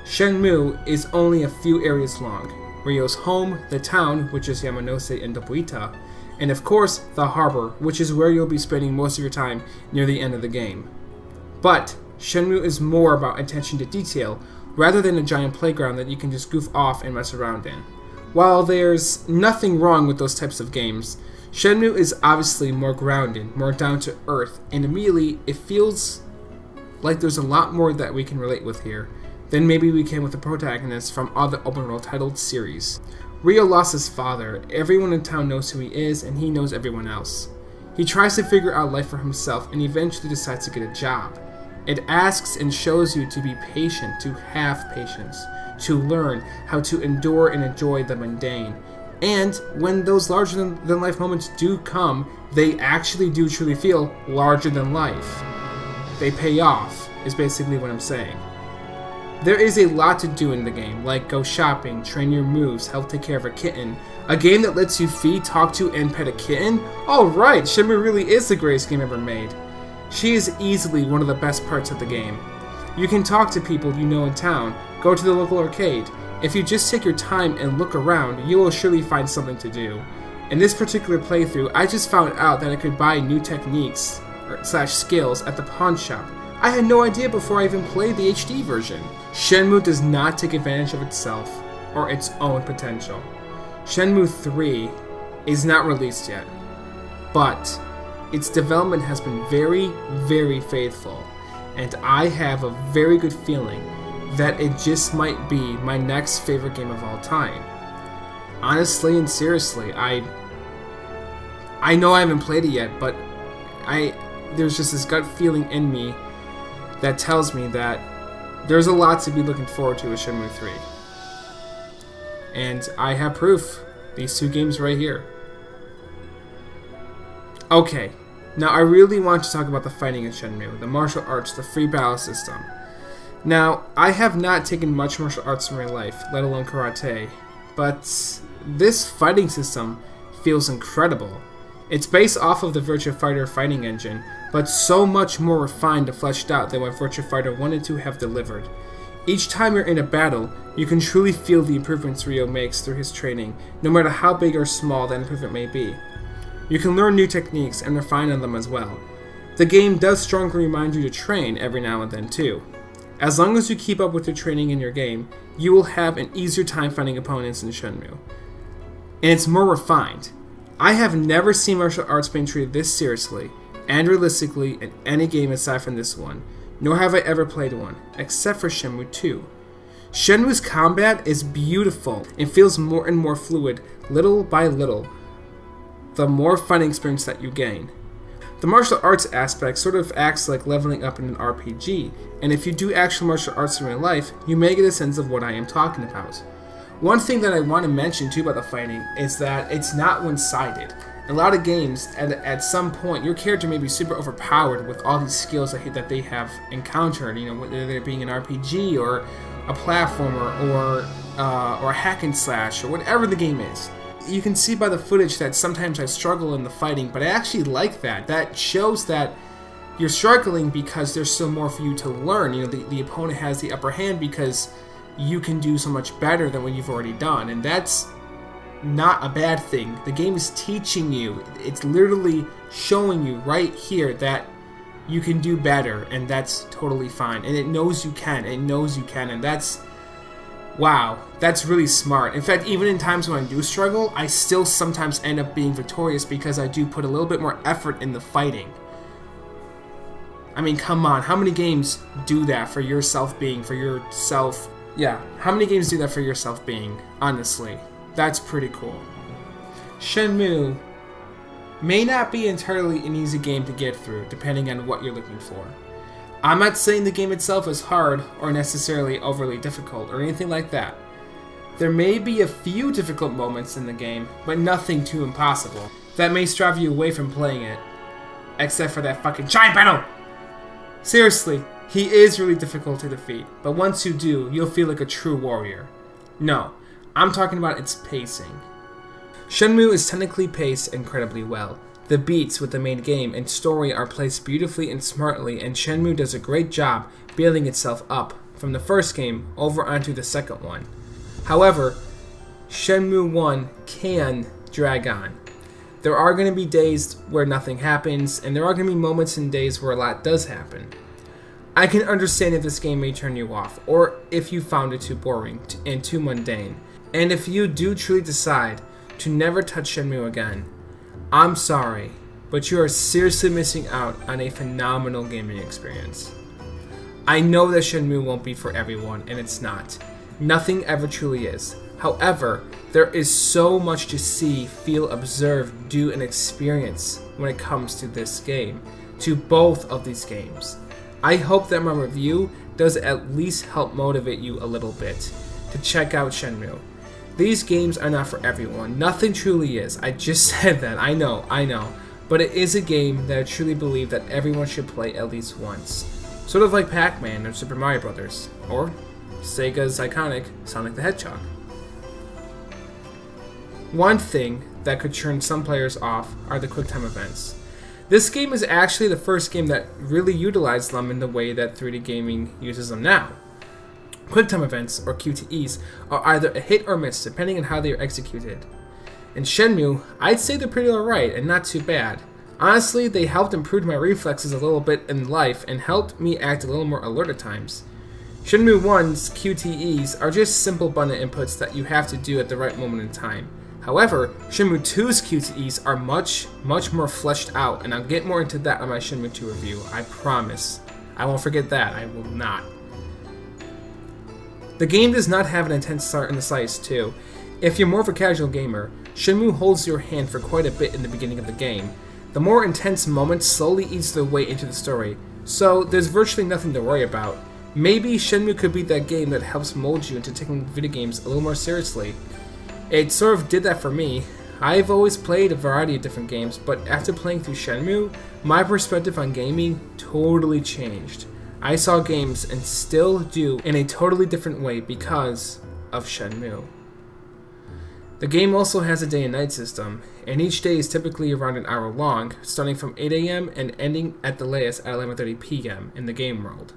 Shenmue is only a few areas long. Ryo's home, the town, which is Yamanose and Dobuita, and of course, the harbor, which is where you'll be spending most of your time near the end of the game. But Shenmue is more about attention to detail, rather than a giant playground that you can just goof off and mess around in. While there's nothing wrong with those types of games, Shenmue is obviously more grounded, more down to earth, and immediately it feels like there's a lot more that we can relate with here than maybe we can with the protagonists from other open world titled series. Ryo lost his father, everyone in town knows who he is, and he knows everyone else. He tries to figure out life for himself and eventually decides to get a job. It asks and shows you to be patient, to have patience, to learn how to endure and enjoy the mundane. And when those larger than life moments do come, they actually do truly feel larger than life. They pay off, is basically what I'm saying. There is a lot to do in the game, like go shopping, train your moves, help take care of a kitten. A game that lets you feed, talk to, and pet a kitten? Alright, Shenmue really is the greatest game ever made. She is easily one of the best parts of the game. You can talk to people you know in town, go to the local arcade. If you just take your time and look around, you will surely find something to do. In this particular playthrough, I just found out that I could buy new techniques / skills at the pawn shop. I had no idea before I even played the HD version. Shenmue does not take advantage of itself or its own potential. Shenmue III is not released yet, but its development has been very, very faithful, and I have a very good feeling that it just might be my next favorite game of all time. Honestly and seriously, I know I haven't played it yet, but there's just this gut feeling in me that tells me that there's a lot to be looking forward to with Shenmue III. And I have proof. These two games right here. Okay, now I really want to talk about the fighting in Shenmue, the martial arts, the free battle system. Now, I have not taken much martial arts in my life, let alone karate, but this fighting system feels incredible. It's based off of the Virtua Fighter fighting engine, but so much more refined and fleshed out than what Virtua Fighter 1 and 2 have delivered. Each time you're in a battle, you can truly feel the improvements Ryo makes through his training, no matter how big or small that improvement may be. You can learn new techniques and refine on them as well. The game does strongly remind you to train every now and then too. As long as you keep up with your training in your game, you will have an easier time finding opponents in Shenmue. And it's more refined. I have never seen martial arts being treated this seriously and realistically in any game aside from this one, nor have I ever played one, except for Shenmue II. Shenmue's combat is beautiful and feels more and more fluid, little by little, the more fighting experience that you gain. The martial arts aspect sort of acts like leveling up in an RPG, and if you do actual martial arts in real life, you may get a sense of what I am talking about. One thing that I want to mention too about the fighting is that it's not one-sided. In a lot of games, at some point, your character may be super overpowered with all these skills that they have encountered, whether they're being an RPG or a platformer or a hack and slash or whatever the game is. you can see by the footage that sometimes I struggle in the fighting, but I actually like that. That shows that you're struggling because there's still more for you to learn. You know, the opponent has the upper hand because you can do so much better than what you've already done, and that's not a bad thing. The game is teaching you. It's literally showing you right here that you can do better, and that's totally fine. And it knows you can. It knows you can, and that's... wow, that's really smart. In fact, even in times when I do struggle, I still sometimes end up being victorious because I do put a little bit more effort in the fighting. I mean, come on, how many games do that for your self-being, for yourself? Yeah, how many games do that for your self-being, honestly? That's pretty cool. Shenmue may not be entirely an easy game to get through, depending on what you're looking for. I'm not saying the game itself is hard or necessarily overly difficult or anything like that. There may be a few difficult moments in the game, but nothing too impossible that may drive you away from playing it. Except for that fucking giant battle! Seriously, he is really difficult to defeat, but once you do, you'll feel like a true warrior. No, I'm talking about its pacing. Shenmue is technically paced incredibly well. The beats with the main game and story are placed beautifully and smartly, and Shenmue does a great job building itself up from the first game over onto the second one. However, Shenmue 1 can drag on. There are going to be days where nothing happens, and there are going to be moments and days where a lot does happen. I can understand if this game may turn you off, or if you found it too boring and too mundane. And if you do truly decide to never touch Shenmue again, I'm sorry, but you are seriously missing out on a phenomenal gaming experience. I know that Shenmue won't be for everyone, and it's not. Nothing ever truly is. However, there is so much to see, feel, observe, do, and experience when it comes to this game, to both of these games. I hope that my review does at least help motivate you a little bit to check out Shenmue. These games are not for everyone. Nothing truly is. I just said that. I know. But it is a game that I truly believe that everyone should play at least once. Sort of like Pac-Man or Super Mario Bros. Or Sega's iconic Sonic the Hedgehog. One thing that could turn some players off are the QuickTime events. This game is actually the first game that really utilized them in the way that 3D gaming uses them now. QuickTime events, or QTEs, are either a hit or miss depending on how they are executed. In Shenmue, I'd say they're pretty alright and not too bad. Honestly, they helped improve my reflexes a little bit in life and helped me act a little more alert at times. Shenmue 1's QTEs are just simple button inputs that you have to do at the right moment in time. However, Shenmue 2's QTEs are much more fleshed out, and I'll get more into that on my Shenmue 2 review, I promise. I won't forget that, I will not. The game does not have an intense start in the slightest too. If you're more of a casual gamer, Shenmue holds your hand for quite a bit in the beginning of the game. The more intense moments slowly ease their way into the story, so there's virtually nothing to worry about. Maybe Shenmue could be that game that helps mold you into taking video games a little more seriously. It sort of did that for me. I've always played a variety of different games, but after playing through Shenmue, my perspective on gaming totally changed. I saw games and still do in a totally different way because of Shenmue. The game also has a day and night system, and each day is typically around an hour long, starting from 8 AM and ending at the latest at 11:30 PM in the game world.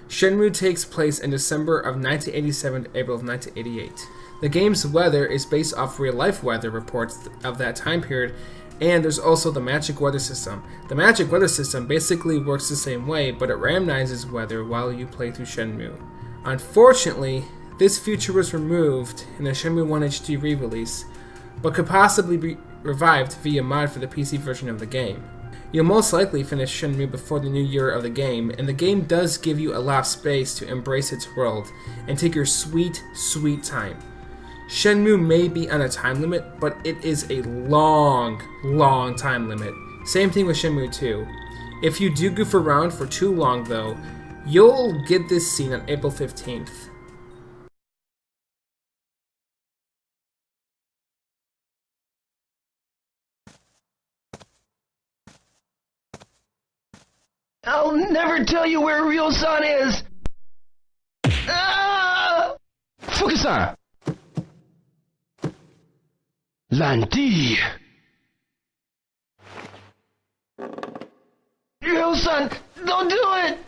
Shenmue takes place in December of 1987 to April of 1988. The game's weather is based off real-life weather reports of that time period, and there's also the Magic Weather System. The Magic Weather System basically works the same way, but it randomizes weather while you play through Shenmue. Unfortunately, this feature was removed in the Shenmue 1 HD re-release, but could possibly be revived via mod for the PC version of the game. You'll most likely finish Shenmue before the new year of the game, and the game does give you a lot of space to embrace its world and take your sweet time. Shenmue may be on a time limit, but it is a long time limit. Same thing with Shenmue 2. If you do goof around for too long though, you'll get this scene on April 15th. I'll never tell you where Ryo-san is! Ah! Fuku-san! Landy! Ryo-san, don't do it!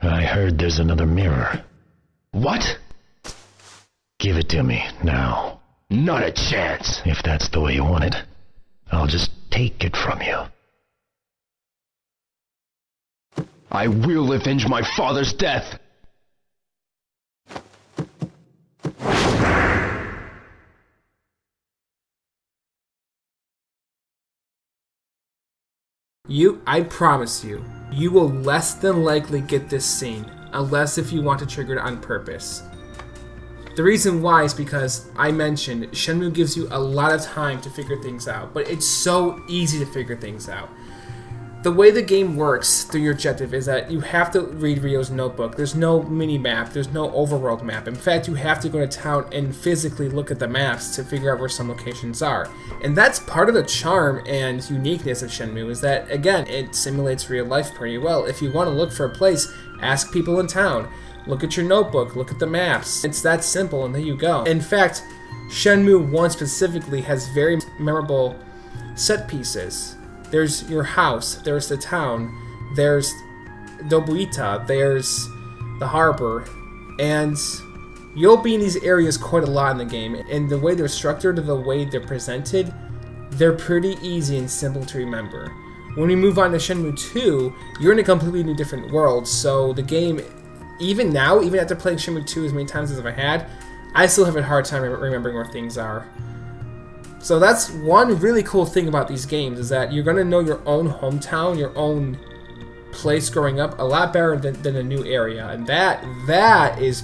I heard there's another mirror. What? Give it to me, now. Not a chance. If that's the way you want it, I'll just take it from you. I will avenge my father's death! I promise you, you will less than likely get this scene, unless if you want to trigger it on purpose. The reason why is because I mentioned Shenmue gives you a lot of time to figure things out, but it's so easy to figure things out. The way the game works through your objective is that you have to read Ryo's notebook. There's no mini-map, there's no overworld map. In fact, you have to go to town and physically look at the maps to figure out where some locations are. And that's part of the charm and uniqueness of Shenmue, is that, again, it simulates real life pretty well. If you want to look for a place, ask people in town. Look at your notebook, look at the maps. It's that simple, and there you go. In fact, Shenmue 1 specifically has very memorable set pieces. There's your house, there's the town, there's Dobuita, there's the harbor, and you'll be in these areas quite a lot in the game, and the way they're structured, the way they're presented, they're pretty easy and simple to remember. When we move on to Shenmue 2, you're in a completely new different world, so the game, even now, even after playing Shenmue 2 as many times as I've had, I still have a hard time remembering where things are. So that's one really cool thing about these games, is that you're going to know your own hometown, your own place growing up a lot better than a new area. And that is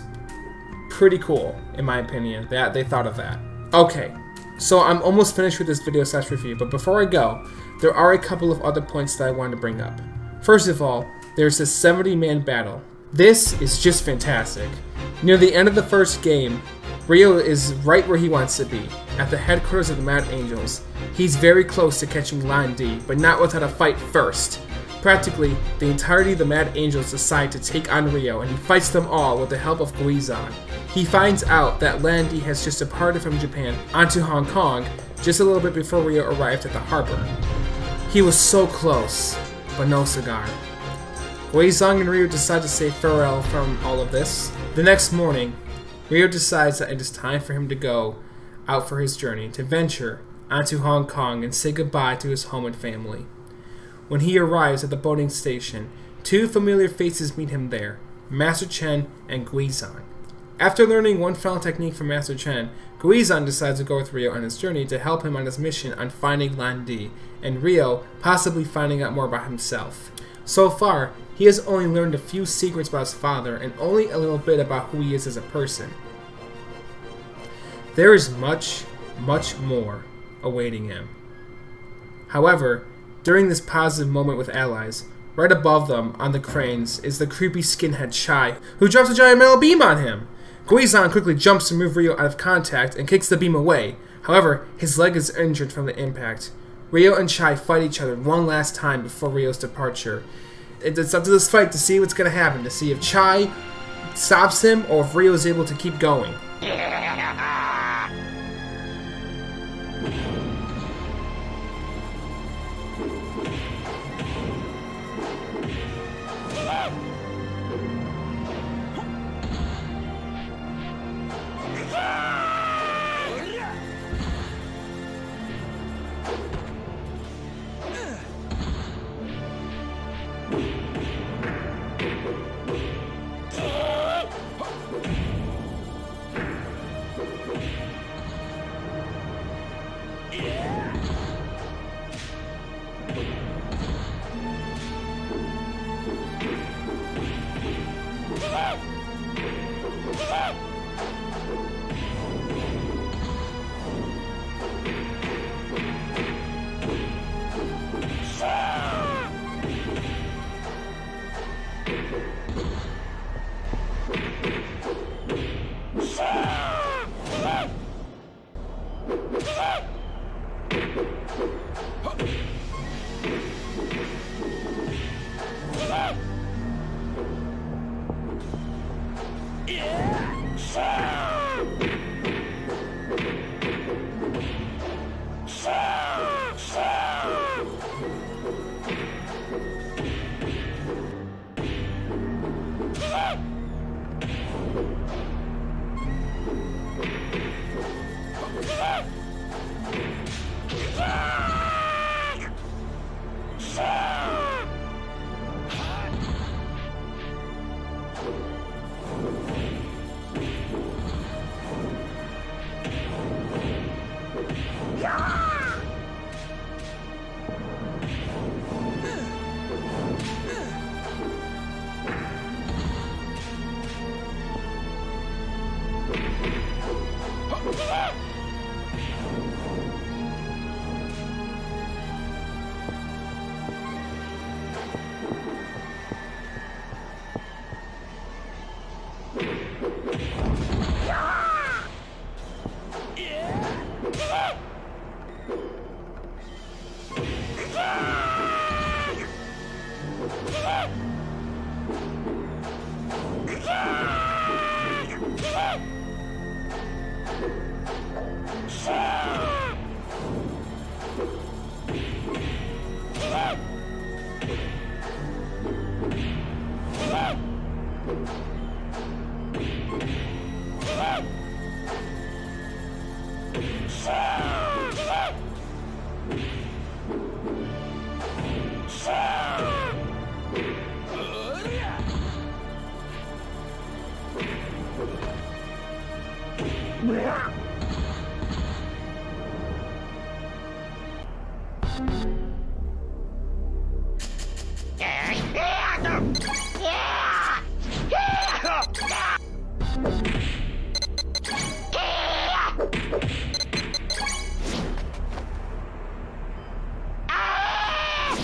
pretty cool, in my opinion, that they thought of that. Okay, so I'm almost finished with this video / review, but before I go, there are a couple of other points that I wanted to bring up. First of all, there's this 70-man battle. This is just fantastic. Near the end of the first game, Ryo is right where he wants to be, at the headquarters of the Mad Angels. He's very close to catching Lan Di, but not without a fight first. Practically, the entirety of the Mad Angels decide to take on Ryo, and he fights them all with the help of Guizan. He finds out that Lan Di has just departed from Japan onto Hong Kong just a little bit before Ryo arrived at the harbor. He was so close, but no cigar. Guizan and Ryo decide to say farewell from all of this. The next morning, Ryo decides that it is time for him to go out for his journey, to venture onto Hong Kong and say goodbye to his home and family. When he arrives at the boating station, two familiar faces meet him there, Master Chen and Guizan. After learning one final technique from Master Chen, Guizan decides to go with Ryo on his journey to help him on his mission on finding Lan Di, and Ryo possibly finding out more about himself. So far, he has only learned a few secrets about his father and only a little bit about who he is as a person. There is much, much more awaiting him. However, during this positive moment with allies, right above them on the cranes is the creepy skinhead Chai, who drops a giant metal beam on him. Guizan quickly jumps to move Ryo out of contact and kicks the beam away. However, his leg is injured from the impact. Ryo and Chai fight each other one last time before Ryo's departure. It's up to this fight to see what's going to happen, to see if Chai stops him or if Ryo is able to keep going.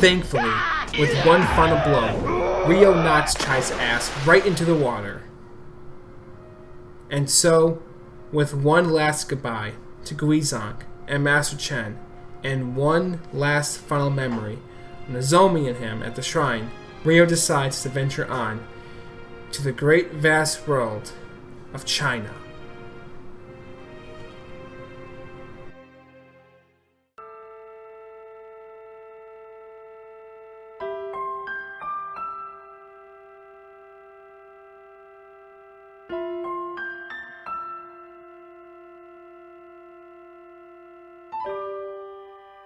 Thankfully, with one final blow, Ryo knocks Chai's ass right into the water. And so, with one last goodbye to Guizhong and Master Chen, and one last final memory of Nozomi and him at the shrine, Ryo decides to venture on to the great vast world of China.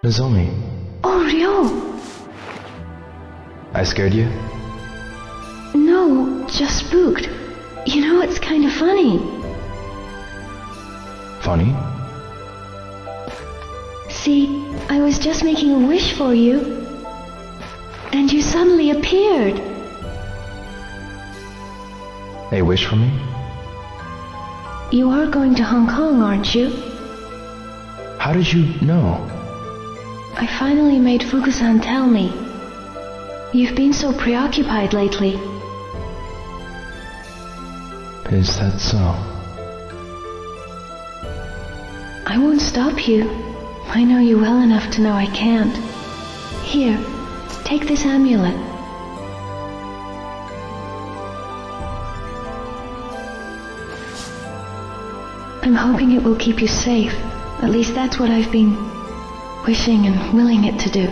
Nozomi, Oh, Ryo! I scared you? No, just spooked. You know, it's kind of funny. Funny? See, I was just making a wish for you, and you suddenly appeared. A wish for me? You are going to Hong Kong, aren't you? How did you know? I finally made Fukusan tell me. You've been so preoccupied lately. Is that so? I won't stop you. I know you well enough to know I can't. Here, take this amulet. I'm hoping it will keep you safe. At least that's what I've been wishing and willing it to do.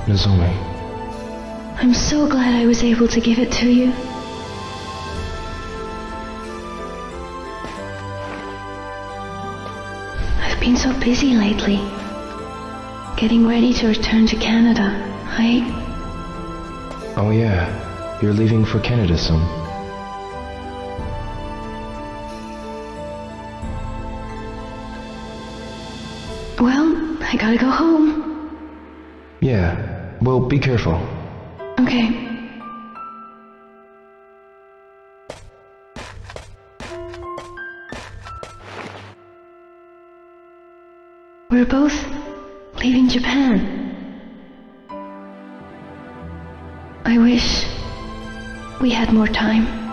Nozomi, I'm so glad I was able to give it to you. I've been so busy lately. Getting ready to return to Canada. Oh yeah, you're leaving for Canada soon. Well, I gotta go home. Yeah, well, be careful. Okay. We're both leaving Japan. I wish we had more time.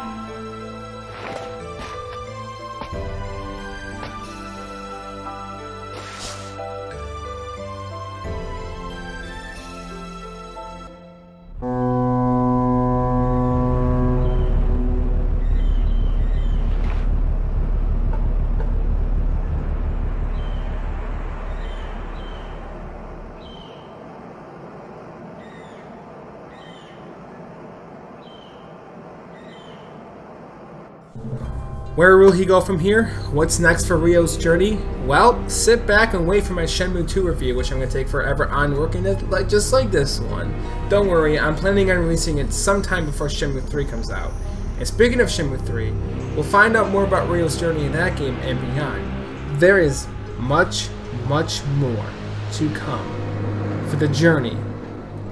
Where will he go from here? What's next for Ryo's journey? Well, sit back and wait for my Shenmue II review, which I'm going to take forever on working it just like this one. Don't worry, I'm planning on releasing it sometime before Shenmue III comes out. And speaking of Shenmue III, we'll find out more about Ryo's journey in that game and beyond. There is much, much more to come for the journey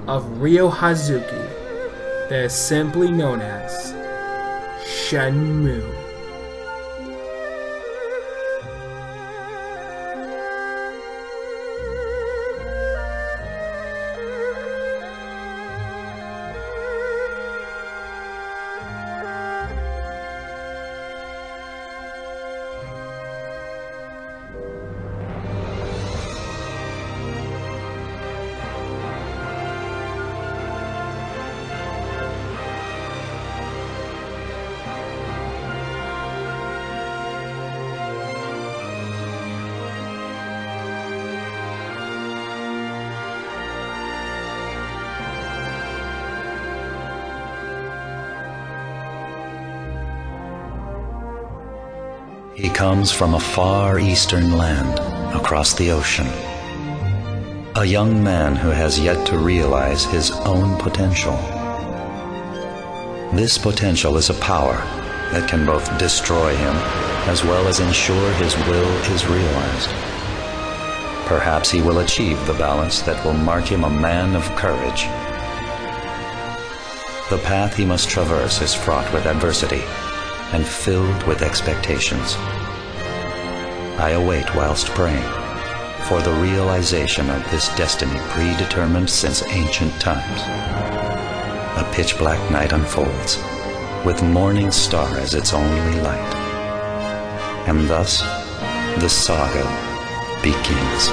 of Ryo Hazuki that is simply known as Shenmue. He comes from a far eastern land across the ocean. A young man who has yet to realize his own potential. This potential is a power that can both destroy him as well as ensure his will is realized. Perhaps he will achieve the balance that will mark him a man of courage. The path he must traverse is fraught with adversity and filled with expectations. I await whilst praying for the realization of this destiny predetermined since ancient times. A pitch-black night unfolds, with morning star as its only light. And thus, the saga begins.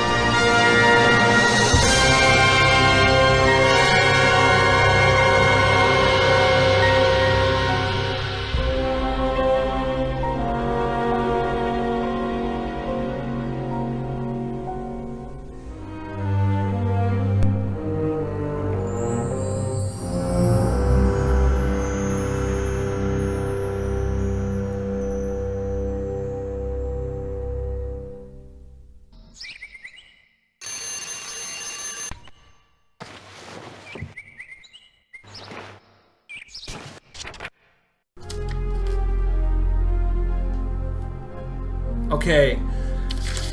Okay,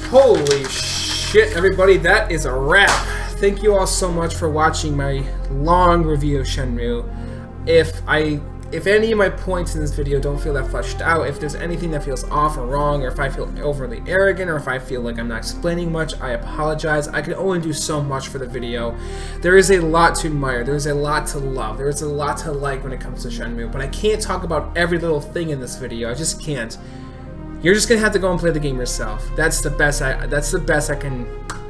holy shit, everybody, that is a wrap. Thank you all so much for watching my long review of Shenmue. If any of my points in this video don't feel that fleshed out, if there's anything that feels off or wrong, or if I feel overly arrogant, or if I feel like I'm not explaining much, I apologize. I can only do so much for the video. There is a lot to admire, there's a lot to love, there's a lot to like when it comes to Shenmue, but I can't talk about every little thing in this video. I just can't. You're just gonna have to go and play the game yourself. That's the best I can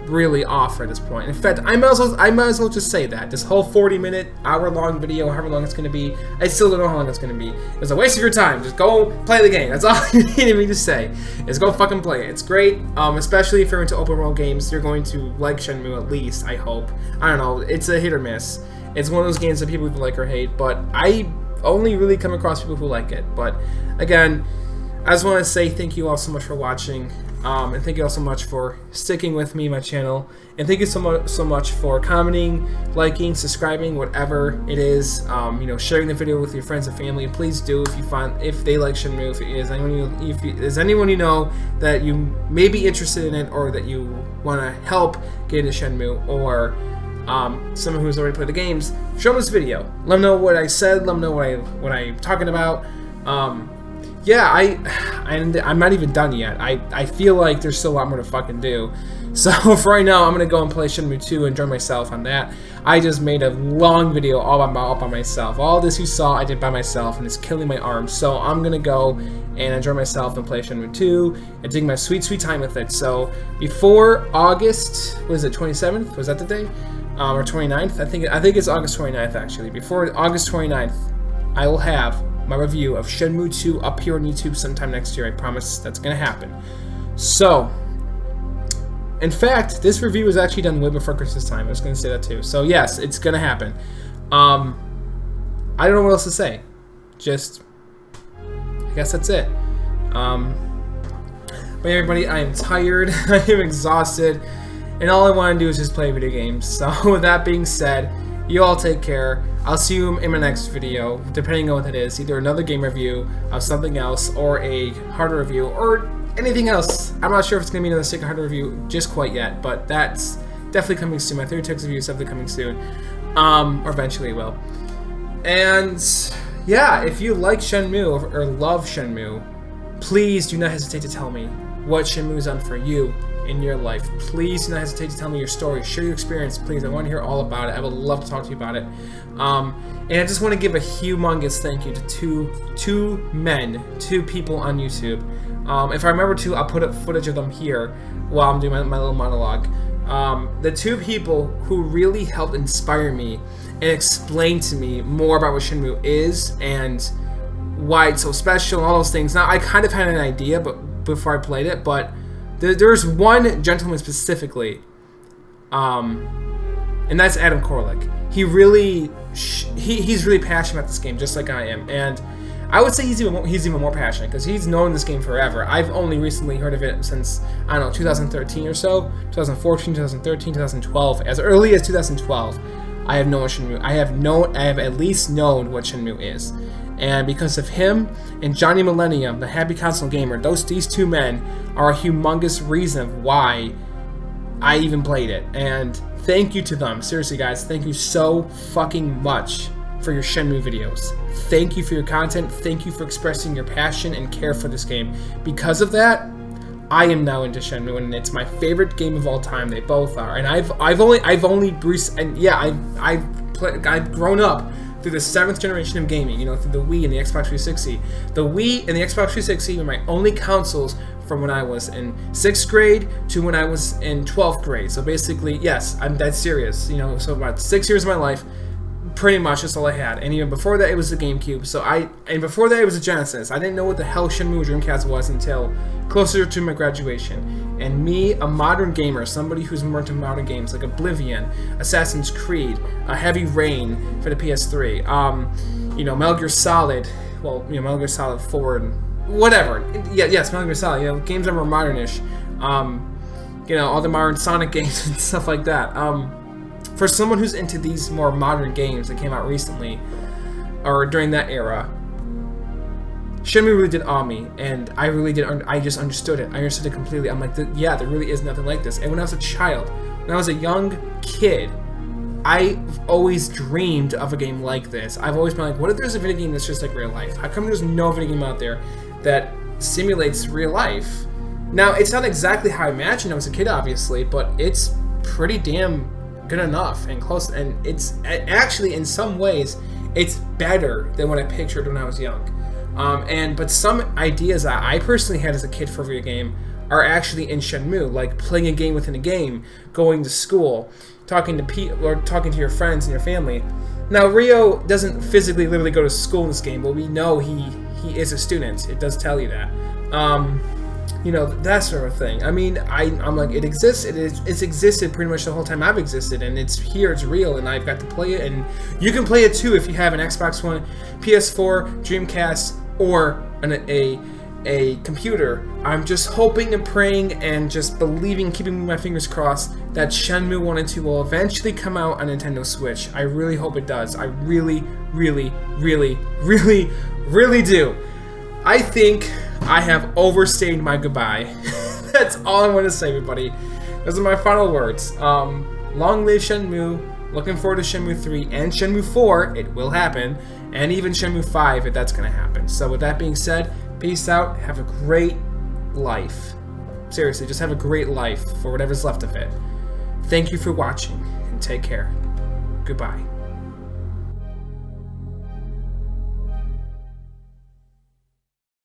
really offer at this point. In fact, I might as well just say that this whole 40-minute, hour-long video, however long it's gonna be, I still don't know how long it's gonna be. It was a waste of your time. Just go play the game. That's all you needed me to say. Is go fucking play it. It's great. Especially if you're into open world games, you're going to like Shenmue at least. I hope. I don't know. It's a hit or miss. It's one of those games that people either like or hate. But I only really come across people who like it. But again, I just want to say thank you all so much for watching, and thank you all so much for sticking with me, my channel, and thank you so much for commenting, liking, subscribing, whatever it is, sharing the video with your friends and family. Please do if they like Shenmue, if there's anyone you know that you may be interested in it, or that you want to help get into Shenmue, or someone who's already played the games, show them this video. Let them know what I said. Let them know what I'm talking about. Yeah, I'm not even done yet. I feel like there's still a lot more to fucking do. So for right now, I'm gonna go and play Shenmue II and enjoy myself on that. I just made a long video all by myself. All this you saw, I did by myself, and it's killing my arms. So I'm gonna go and enjoy myself and play Shenmue II and take my sweet time with it. So before August, was it 27th? Was that the day? Or 29th? I think it's August 29th actually. Before August 29th, I will have my review of Shenmue II up here on YouTube sometime next year. I promise that's gonna happen. So, in fact, this review was actually done way before Christmas time. I was gonna say that too. So yes, it's gonna happen. I don't know what else to say. Just, I guess that's it. But everybody, I am tired, I am exhausted, and all I want to do is just play video games. So with that being said, you all take care. I'll see you in my next video, depending on what it is. Either another game review of something else, or a hardware review, or anything else. I'm not sure if it's going to be another Sega hardware review just quite yet, but that's definitely coming soon. My 30 review is definitely coming soon. Or eventually it will. And yeah, if you like Shenmue or love Shenmue, please do not hesitate to tell me what Shenmue has done for you in your life. Please do not hesitate to tell me your story. Share your experience, please. I want to hear all about it. I would love to talk to you about it. And I just want to give a humongous thank you to two people on YouTube. If I remember to, I'll put up footage of them here while I'm doing my little monologue. The two people who really helped inspire me and explain to me more about what Shenmue is and why it's so special and all those things. Now, I kind of had an idea before I played it, but there's one gentleman specifically, and that's Adam Koralik. He's really passionate about this game, just like I am, and I would say he's even more passionate because he's known this game forever. I've only recently heard of it since, I don't know, 2013 or so, 2014, 2013, 2012. As early as 2012, I have known Shenmue. I have at least known what Shenmue is. And because of him and Johnny Millennium, the Happy Console Gamer, these two men are a humongous reason why I even played it. And thank you to them. Seriously, guys, thank you so fucking much for your Shenmue videos. Thank you for your content. Thank you for expressing your passion and care for this game. Because of that, I am now into Shenmue, and it's my favorite game of all time. They both are. And I've grown up through the 7th generation of gaming, you know, through the Wii and the Xbox 360. The Wii and the Xbox 360 were my only consoles from when I was in 6th grade to when I was in 12th grade. So basically, yes, I'm dead serious. You know, so about 6 years of my life, pretty much that's all I had. And even before that, it was the GameCube. And before that, it was the Genesis. I didn't know what the hell Shenmue Dreamcast was until closer to my graduation. And me, a modern gamer, somebody who's more into modern games like Oblivion, Assassin's Creed, Heavy Rain for the PS3, you know, Metal Gear Solid, well, you know, Metal Gear Solid 4, whatever. Yes, Metal Gear Solid, you know, games that are more modernish. You know, all the modern Sonic games and stuff like that. For someone who's into these more modern games that came out recently, or during that era, Shenmue really did awe me, and I really did. I just understood it. I understood it completely. I'm like, yeah, there really is nothing like this. And when I was a child, when I was a young kid, I've always dreamed of a game like this. I've always been like, what if there's a video game that's just like real life? How come there's no video game out there that simulates real life? Now, it's not exactly how I imagined I was a kid, obviously, but it's pretty damn good enough and close. And it's actually, in some ways, it's better than what I pictured when I was young. But some ideas that I personally had as a kid for a video game are actually in Shenmue, like playing a game within a game, going to school, talking to people, or talking to your friends and your family. Now, Ryo doesn't physically literally go to school in this game, but we know he is a student. It does tell you that. You know, that sort of thing. I mean, I'm like, it exists. It's existed pretty much the whole time I've existed, and it's here, it's real, and I've got to play it, and you can play it too if you have an Xbox One, PS4, Dreamcast, or a computer. I'm just hoping and praying and just believing, keeping my fingers crossed, that Shenmue 1 and 2 will eventually come out on Nintendo Switch. I really hope it does. I really, really, really, really, really do. I think I have overstayed my goodbye. That's all I want to say, everybody. Those are my final words. Long live Shenmue. Looking forward to Shenmue 3 and Shenmue 4. It will happen. And even Shenmue 5, if that's going to happen. So with that being said, peace out. Have a great life. Seriously, just have a great life for whatever's left of it. Thank you for watching, and take care. Goodbye.